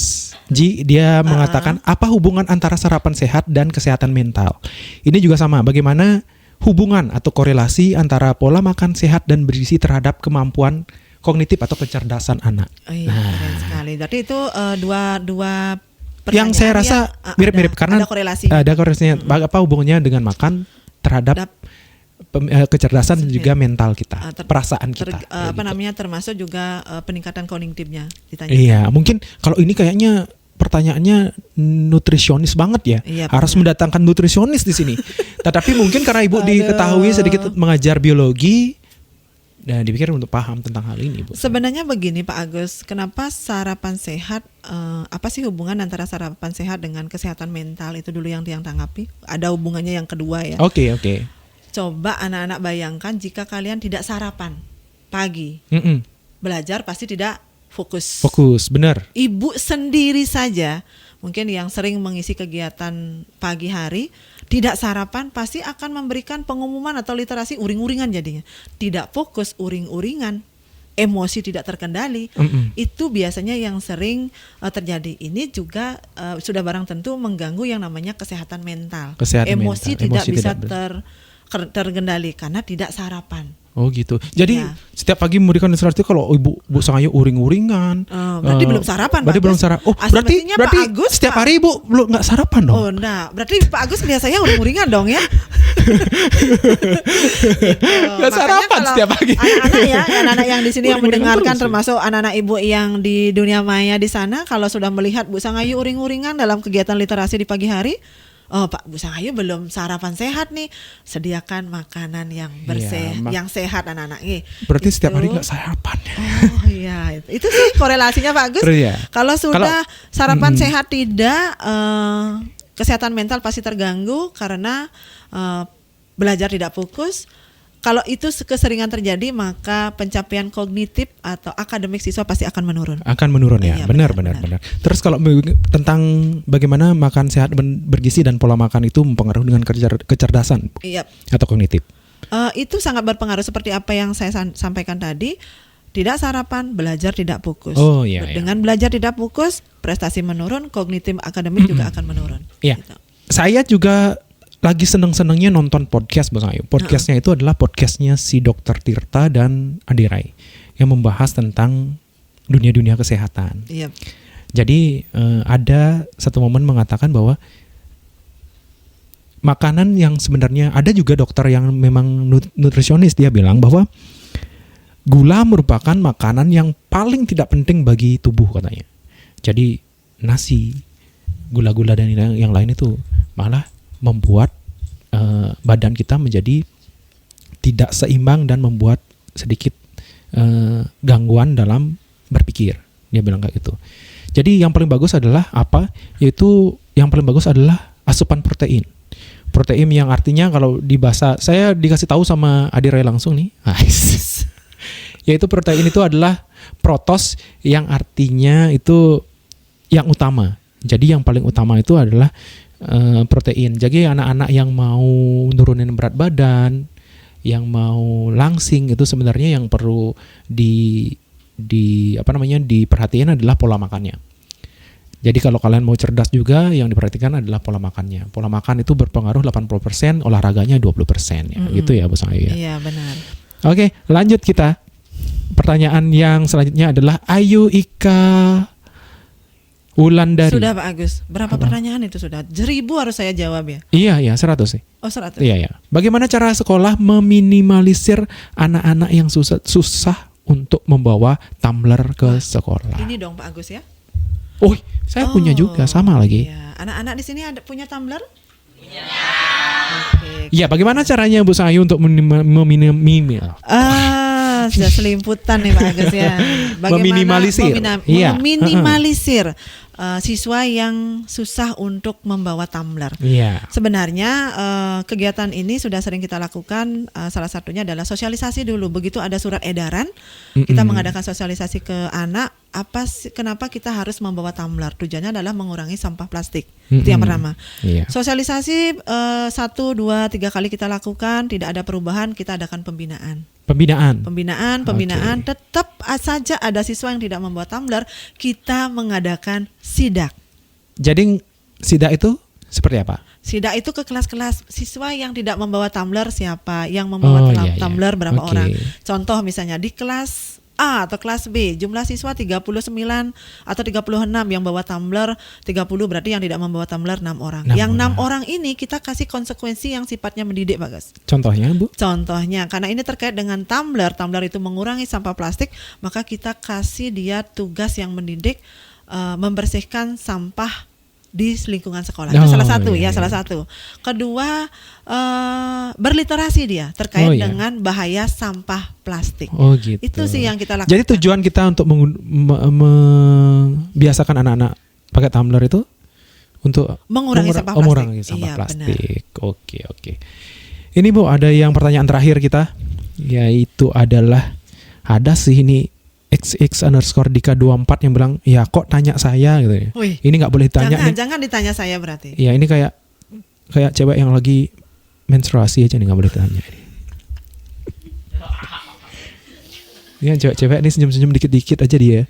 Ji, dia mengatakan apa hubungan antara sarapan sehat dan kesehatan mental. Ini juga sama, bagaimana hubungan atau korelasi antara pola makan sehat dan bergizi terhadap kemampuan kognitif atau kecerdasan anak. Keren sekali. Berarti itu dua pertanyaan yang saya rasa mirip-mirip karena ada korelasi. Ada korelasinya. Apa hubungannya dengan makan terhadap kecerdasan dan juga mental kita, perasaan kita. Termasuk juga peningkatan kognitifnya ditanya. Iya, mungkin kalau ini kayaknya pertanyaannya nutrisionis banget ya. Iya, harus mendatangkan nutrisionis di sini. Tetapi mungkin karena Ibu diketahui sedikit mengajar biologi dan dipikir untuk paham tentang hal ini, Bu. Sebenarnya begini Pak Agus, kenapa sarapan sehat, apa sih hubungan antara sarapan sehat dengan kesehatan mental? Itu dulu yang tanggapi. Ada hubungannya yang kedua ya. Oke. Coba anak-anak bayangkan jika kalian tidak sarapan pagi, belajar pasti tidak fokus. Fokus, benar. Ibu sendiri saja mungkin yang sering mengisi kegiatan pagi hari tidak sarapan pasti akan memberikan pengumuman atau literasi uring-uringan jadinya. Tidak fokus, uring-uringan, emosi tidak terkendali. Itu biasanya yang sering terjadi. Ini juga sudah barang tentu mengganggu yang namanya kesehatan mental. Emosi tidak bisa terkendali karena tidak sarapan. Oh gitu. Jadi setiap pagi memberikan instruksi kalau Bu Songhayu uring-uringan. Berarti belum sarapan. Berarti belum sarapan. Oh, berarti Pak Agus, setiap hari Ibu belum nggak sarapan dong? Oh, enggak. Berarti Pak Agus biasanya uring-uringan dong ya? Nggak sarapan setiap pagi. Anak-anak yang di sini yang mendengarkan termasuk anak-anak Ibu yang di dunia maya di sana, kalau sudah melihat Bu Songhayu uring-uringan dalam kegiatan literasi di pagi hari, oh Pak Bu Songhayu belum sarapan sehat nih, sediakan makanan yang yang sehat anak-anak. Berarti setiap hari nggak sarapan. Oh iya, itu sih korelasinya Pak Agus. Kalau sudah sarapan sehat tidak, kesehatan mental pasti terganggu karena belajar tidak fokus. Kalau itu keseringan terjadi, maka pencapaian kognitif atau akademik siswa pasti akan menurun. Akan menurun ya, iya, benar. Terus kalau tentang bagaimana makan sehat bergizi dan pola makan itu mempengaruhi dengan kecerdasan atau kognitif? Itu sangat berpengaruh seperti apa yang saya sampaikan tadi. tidak sarapan, belajar tidak fokus. Oh, iya, iya. Dengan belajar tidak fokus, prestasi menurun, kognitif akademik juga akan menurun. Iya. Gitu. Saya juga lagi seneng-senengnya nonton podcast Bang Ayu. Podcastnya itu adalah podcastnya si Dr. Tirta dan Adi Rai yang membahas tentang dunia-dunia kesehatan. Iya. Jadi ada satu momen mengatakan bahwa makanan yang sebenarnya, ada juga dokter yang memang nutrisionis, dia bilang bahwa gula merupakan makanan yang paling tidak penting bagi tubuh katanya. Jadi nasi, gula-gula dan yang lain itu malah membuat badan kita menjadi tidak seimbang dan membuat sedikit gangguan dalam berpikir. Dia bilang kayak gitu. Jadi yang paling bagus adalah apa? Yaitu yang paling bagus adalah asupan protein. Protein yang artinya kalau di bahasa, saya dikasih tahu sama Adi Rai langsung nih. Yaitu protein itu adalah protos yang artinya itu yang utama. Jadi yang paling utama itu adalah protein. Jadi anak-anak yang mau nurunin berat badan, yang mau langsing, itu sebenarnya yang perlu diperhatikan adalah pola makannya. Jadi kalau kalian mau cerdas juga, yang diperhatikan adalah pola makannya. Pola makan itu berpengaruh 80%, olahraganya 20%. Ya. Gitu ya Bu Sangayu ya. Iya benar. Oke, lanjut kita. Pertanyaan yang selanjutnya adalah Ayu Ika Wulandari. Sudah Pak Agus. Berapa pertanyaan itu sudah? 1000 harus saya jawab ya? Iya, 100 sih. Oh 100. Iya. Bagaimana cara sekolah meminimalisir anak-anak yang susah untuk membawa tumbler ke sekolah? Ini dong Pak Agus ya? Oh, saya punya juga, sama lagi. Iya. Anak-anak di sini ada punya tumbler? Iya. Iya, bagaimana caranya Bu Sangayu untuk meminimalisir? Sudah selimputan nih Pak Agus ya. Meminimalisir. Meminimalisir siswa yang susah untuk membawa tumbler. Iya. Sebenarnya kegiatan ini sudah sering kita lakukan. Salah satunya adalah sosialisasi dulu. Begitu ada surat edaran, kita mengadakan sosialisasi ke anak. Kenapa kita harus membawa tumbler? Tujuannya adalah mengurangi sampah plastik. Itu yang pertama. Iya. Sosialisasi 1, 2, 3 kali kita lakukan, tidak ada perubahan, kita adakan pembinaan. Pembinaan, okay. Tetap saja ada siswa yang tidak membawa tumbler, kita mengadakan sidak. Jadi sidak itu seperti apa? Sidak itu ke kelas-kelas siswa yang tidak membawa tumbler siapa, yang membawa tumbler berapa orang. Contoh misalnya di kelas A atau kelas B, jumlah siswa 39 atau 36 yang bawa tumbler, 30 berarti yang tidak membawa tumbler 6 orang. Yang 6 orang ini kita kasih konsekuensi yang sifatnya mendidik, Pak Gas. Contohnya, Bu? Contohnya, karena ini terkait dengan tumbler itu mengurangi sampah plastik, maka kita kasih dia tugas yang mendidik, membersihkan sampah di lingkungan sekolah. Itu salah satu salah satu. Kedua, berliterasi dia terkait dengan bahaya sampah plastik. Oh gitu. Itu sih yang kita lakukan. Jadi tujuan kita untuk membiasakan anak-anak pakai tumbler itu untuk mengurangi sampah plastik. Oke. Ini Bu, ada yang pertanyaan terakhir kita, yaitu adalah ada sih ini XX_Dika24 yang bilang, ya kok tanya saya gitu ya. Wih, ini nggak boleh ditanya. Jangan ditanya saya berarti. Ya ini kayak cewek yang lagi menstruasi aja nih, nggak boleh ditanya. Ini cewek-cewek ini senyum-senyum dikit-dikit aja dia.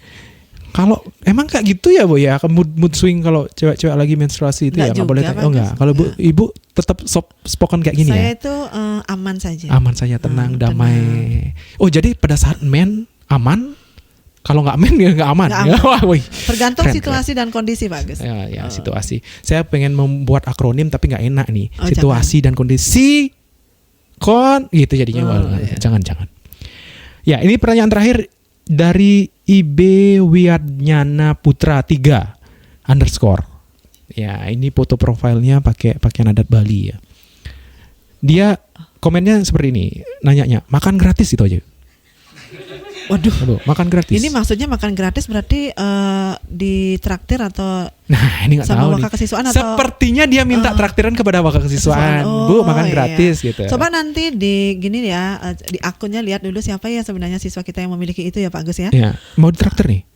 Kalau emang kayak gitu ya Bu ya, mood swing kalau cewek-cewek lagi menstruasi itu ya nggak boleh tanya. Oh enggak, kalau Bu Ibu tetap spoken kayak gini saya ya. Saya itu aman saja. Aman saja, tenang, damai. Tenang. Oh jadi pada saat men aman. Kalau nggak aman ya nggak aman. Tergantung situasi dan kondisi Pak Gus. Ya situasi. Saya pengen membuat akronim tapi nggak enak nih. Situasi dan kondisi gitu jadinya. Jangan. Ya ini pertanyaan terakhir dari IB Wiadnyana Putra 3 _ Ya ini foto profilnya pakai pakaian adat Bali ya. Dia komennya seperti ini, nanyanya makan gratis itu aja. Waduh, makan gratis. Ini maksudnya makan gratis berarti ditraktir atau ini nggak tahu wakak kesiswaan atau sepertinya dia minta traktiran kepada wakak kesiswaan. Bu makan gratis gitu. Coba nanti di akunnya lihat dulu siapa ya sebenarnya siswa kita yang memiliki itu ya Pak Gus ya. Iya. Mau ditraktir nih?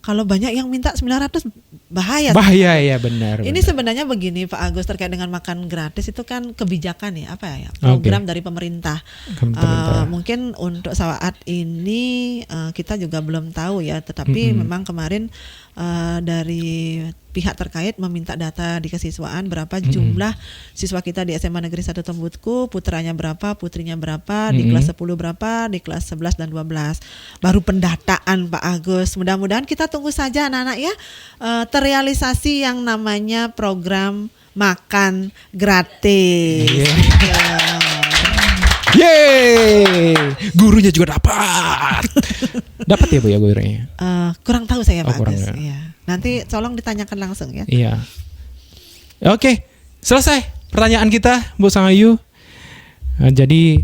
kalau banyak yang minta 900 bahaya. Bahaya ya, benar. Ini benar. sebenarnya begini Pak Agus, terkait dengan makan gratis itu kan kebijakan ya, apa ya, program dari pemerintah. Mungkin untuk saat ini kita juga belum tahu ya, tetapi memang kemarin dari pihak terkait meminta data di kesiswaan berapa jumlah siswa kita di SMA Negeri 1 Tembutku, putranya berapa, putrinya berapa, di kelas 10 berapa, di kelas 11 dan 12. Baru pendataan Pak Agus. Mudah-mudahan kita tunggu saja anak-anak ya, terrealisasi yang namanya program makan gratis. Yeay, gurunya juga dapat. Dapat ya Bu ya gurunya? Kurang tahu saya Pak kurang Agus. ya. Iya. Nanti tolong ditanyakan langsung ya. Iya. Oke, selesai pertanyaan kita Bu Sangayu. Jadi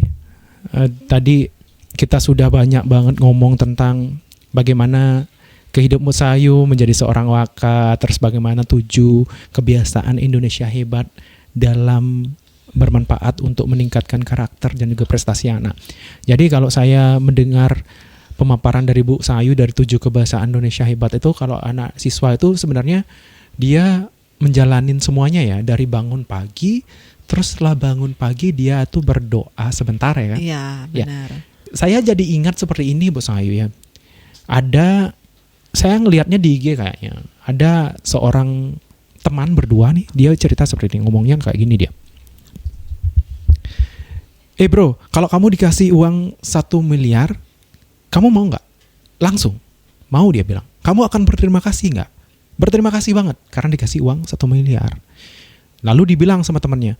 tadi kita sudah banyak banget ngomong tentang bagaimana kehidupan Bu Sangayu menjadi seorang waka, terus bagaimana 7 kebiasaan Indonesia hebat dalam bermanfaat untuk meningkatkan karakter dan juga prestasi anak. Jadi kalau saya mendengar pemaparan dari Bu Sangayu dari 7 kebiasaan Indonesia hebat itu, kalau anak siswa itu sebenarnya dia menjalanin semuanya ya, dari bangun pagi, terus setelah bangun pagi dia tuh berdoa sebentar ya kan? Iya, benar. Ya. Saya jadi ingat seperti ini Bu Sangayu ya. Saya ngelihatnya di IG kayaknya, ada seorang teman berdua nih, dia cerita seperti ini, ngomongnya kayak gini dia. Bro, kalau kamu dikasih uang 1 miliar, kamu mau nggak? Langsung. Mau dia bilang. Kamu akan berterima kasih nggak? Berterima kasih banget karena dikasih uang 1 miliar. Lalu dibilang sama temannya,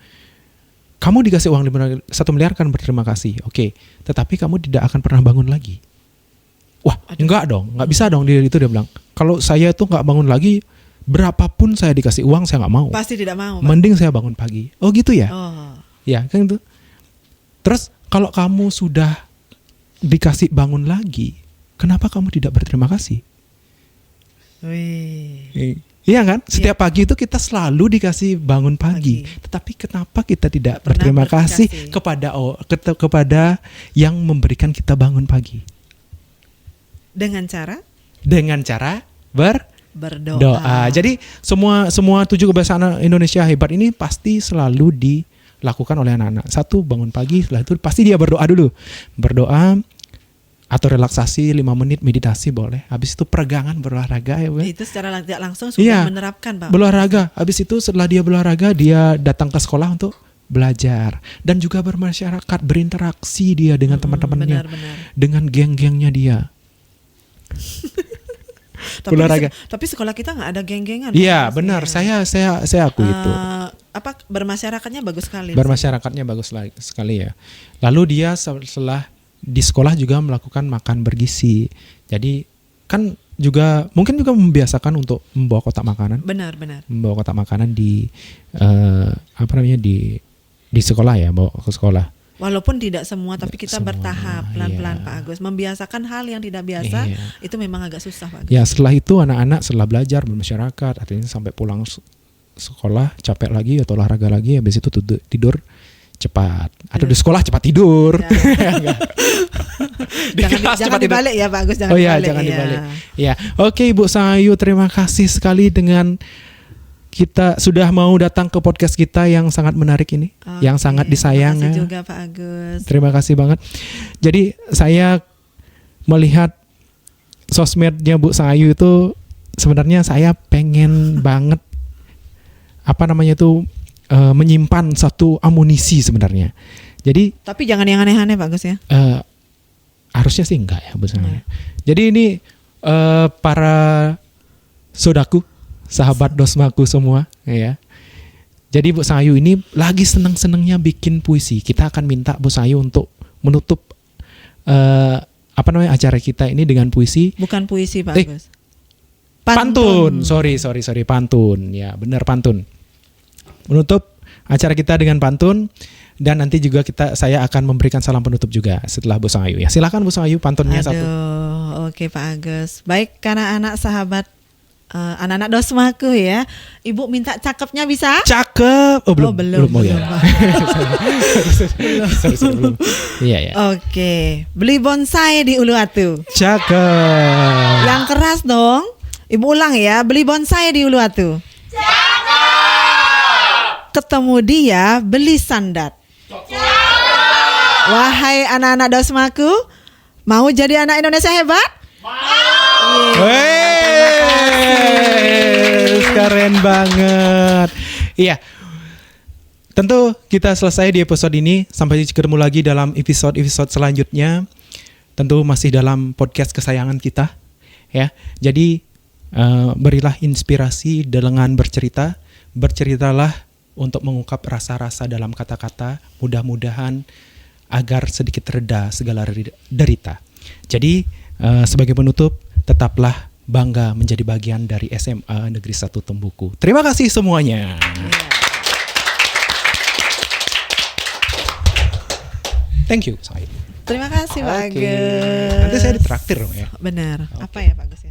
kamu dikasih uang 1 miliar kan berterima kasih. Oke, tetapi kamu tidak akan pernah bangun lagi. Wah, enggak dong. Nggak bisa dong. Dia bilang. Kalau saya tuh nggak bangun lagi, berapapun saya dikasih uang, saya nggak mau. Pasti tidak mau Pak. Mending saya bangun pagi. Oh gitu ya? Oh. Ya kan itu. Terus kalau kamu sudah dikasih bangun lagi, kenapa kamu tidak berterima kasih? Wih. Iya kan? Setiap pagi itu kita selalu dikasih bangun pagi. Tetapi kenapa kita tidak berterima kasih kepada yang memberikan kita bangun pagi? Dengan cara berdoa. Jadi semua 7 kebiasaan Indonesia hebat ini pasti selalu dilakukan oleh anak-anak. 1, bangun pagi, setelah itu pasti dia berdoa dulu. Berdoa atau relaksasi 5 menit, meditasi boleh. Habis itu peregangan, berolahraga ya Bu. Itu secara tidak langsung sudah menerapkan Pak. Berolahraga. Habis itu setelah dia berolahraga, dia datang ke sekolah untuk belajar dan juga bermasyarakat, berinteraksi dia dengan teman-temannya, dengan geng-gengnya dia. Tapi sekolah kita nggak ada geng-gengan. Iya benar, saya aku itu. Bermasyarakatnya bagus sekali. Bermasyarakatnya bagus sekali ya. Lalu dia setelah di sekolah juga melakukan makan bergizi. Jadi kan juga mungkin juga membiasakan untuk membawa kotak makanan. Benar. Membawa kotak makanan di di sekolah ya, bawa ke sekolah. Walaupun tidak semua, tapi kita bertahap pelan-pelan Pak Agus. Membiasakan hal yang tidak biasa itu memang agak susah Pak Agus. Ya setelah itu anak-anak setelah belajar bermasyarakat, artinya sampai pulang sekolah capek lagi atau olahraga lagi, habis itu tidur cepat. Atau di sekolah cepat tidur. Jangan dibalik ya Pak Agus. Jangan dibalik. Ya, oke Ibu Sangayu, terima kasih sekali dengan kita sudah mau datang ke podcast kita yang sangat menarik ini, yang sangat disayang. Terima kasih juga Pak Agus. Terima kasih banget. Jadi saya melihat sosmednya Bu Sangayu itu sebenarnya saya pengen banget menyimpan satu amunisi sebenarnya. Jadi tapi jangan yang aneh-aneh Pak Agus ya. Harusnya sih enggak ya Bu Sangayu. Jadi ini para sodaku, sahabat dosmaku semua ya. Jadi Bu Sangayu ini lagi seneng-senengnya bikin puisi. Kita akan minta Bu Sangayu untuk menutup acara kita ini dengan puisi. Bukan puisi Pak Agus. Pantun. Sorry, pantun. Ya, benar pantun. Menutup acara kita dengan pantun, dan nanti juga saya akan memberikan salam penutup juga setelah Bu Sangayu ya. Silakan Bu Sangayu, pantunnya satu. Oke Pak Agus. Baik, karena anak-anak dosmaku ya, Ibu minta cakepnya bisa? Cakep. Belum. Ya. Belum. Iya. Oke, beli bonsai di Uluwatu. Cakep. Yang keras dong. Ibu ulang ya, beli bonsai di Uluwatu. Ketemu dia beli sandat. Wahai anak-anak Dosmaku, mau jadi anak Indonesia hebat? Keren banget. Iya. Tentu kita selesai di episode ini. Sampai ketemu lagi dalam episode selanjutnya. Tentu masih dalam podcast kesayangan kita. Ya. Jadi berilah inspirasi dengan bercerita. Berceritalah untuk mengungkap rasa-rasa dalam kata-kata. Mudah-mudahan agar sedikit reda segala derita. Jadi sebagai penutup, tetaplah bangga menjadi bagian dari SMA Negeri 1 Tumbuku. Terima kasih semuanya. Thank you, Said. Terima kasih Pak Agus. Nanti saya ditraktir dong ya. Benar. Apa ya Pak Agus ya?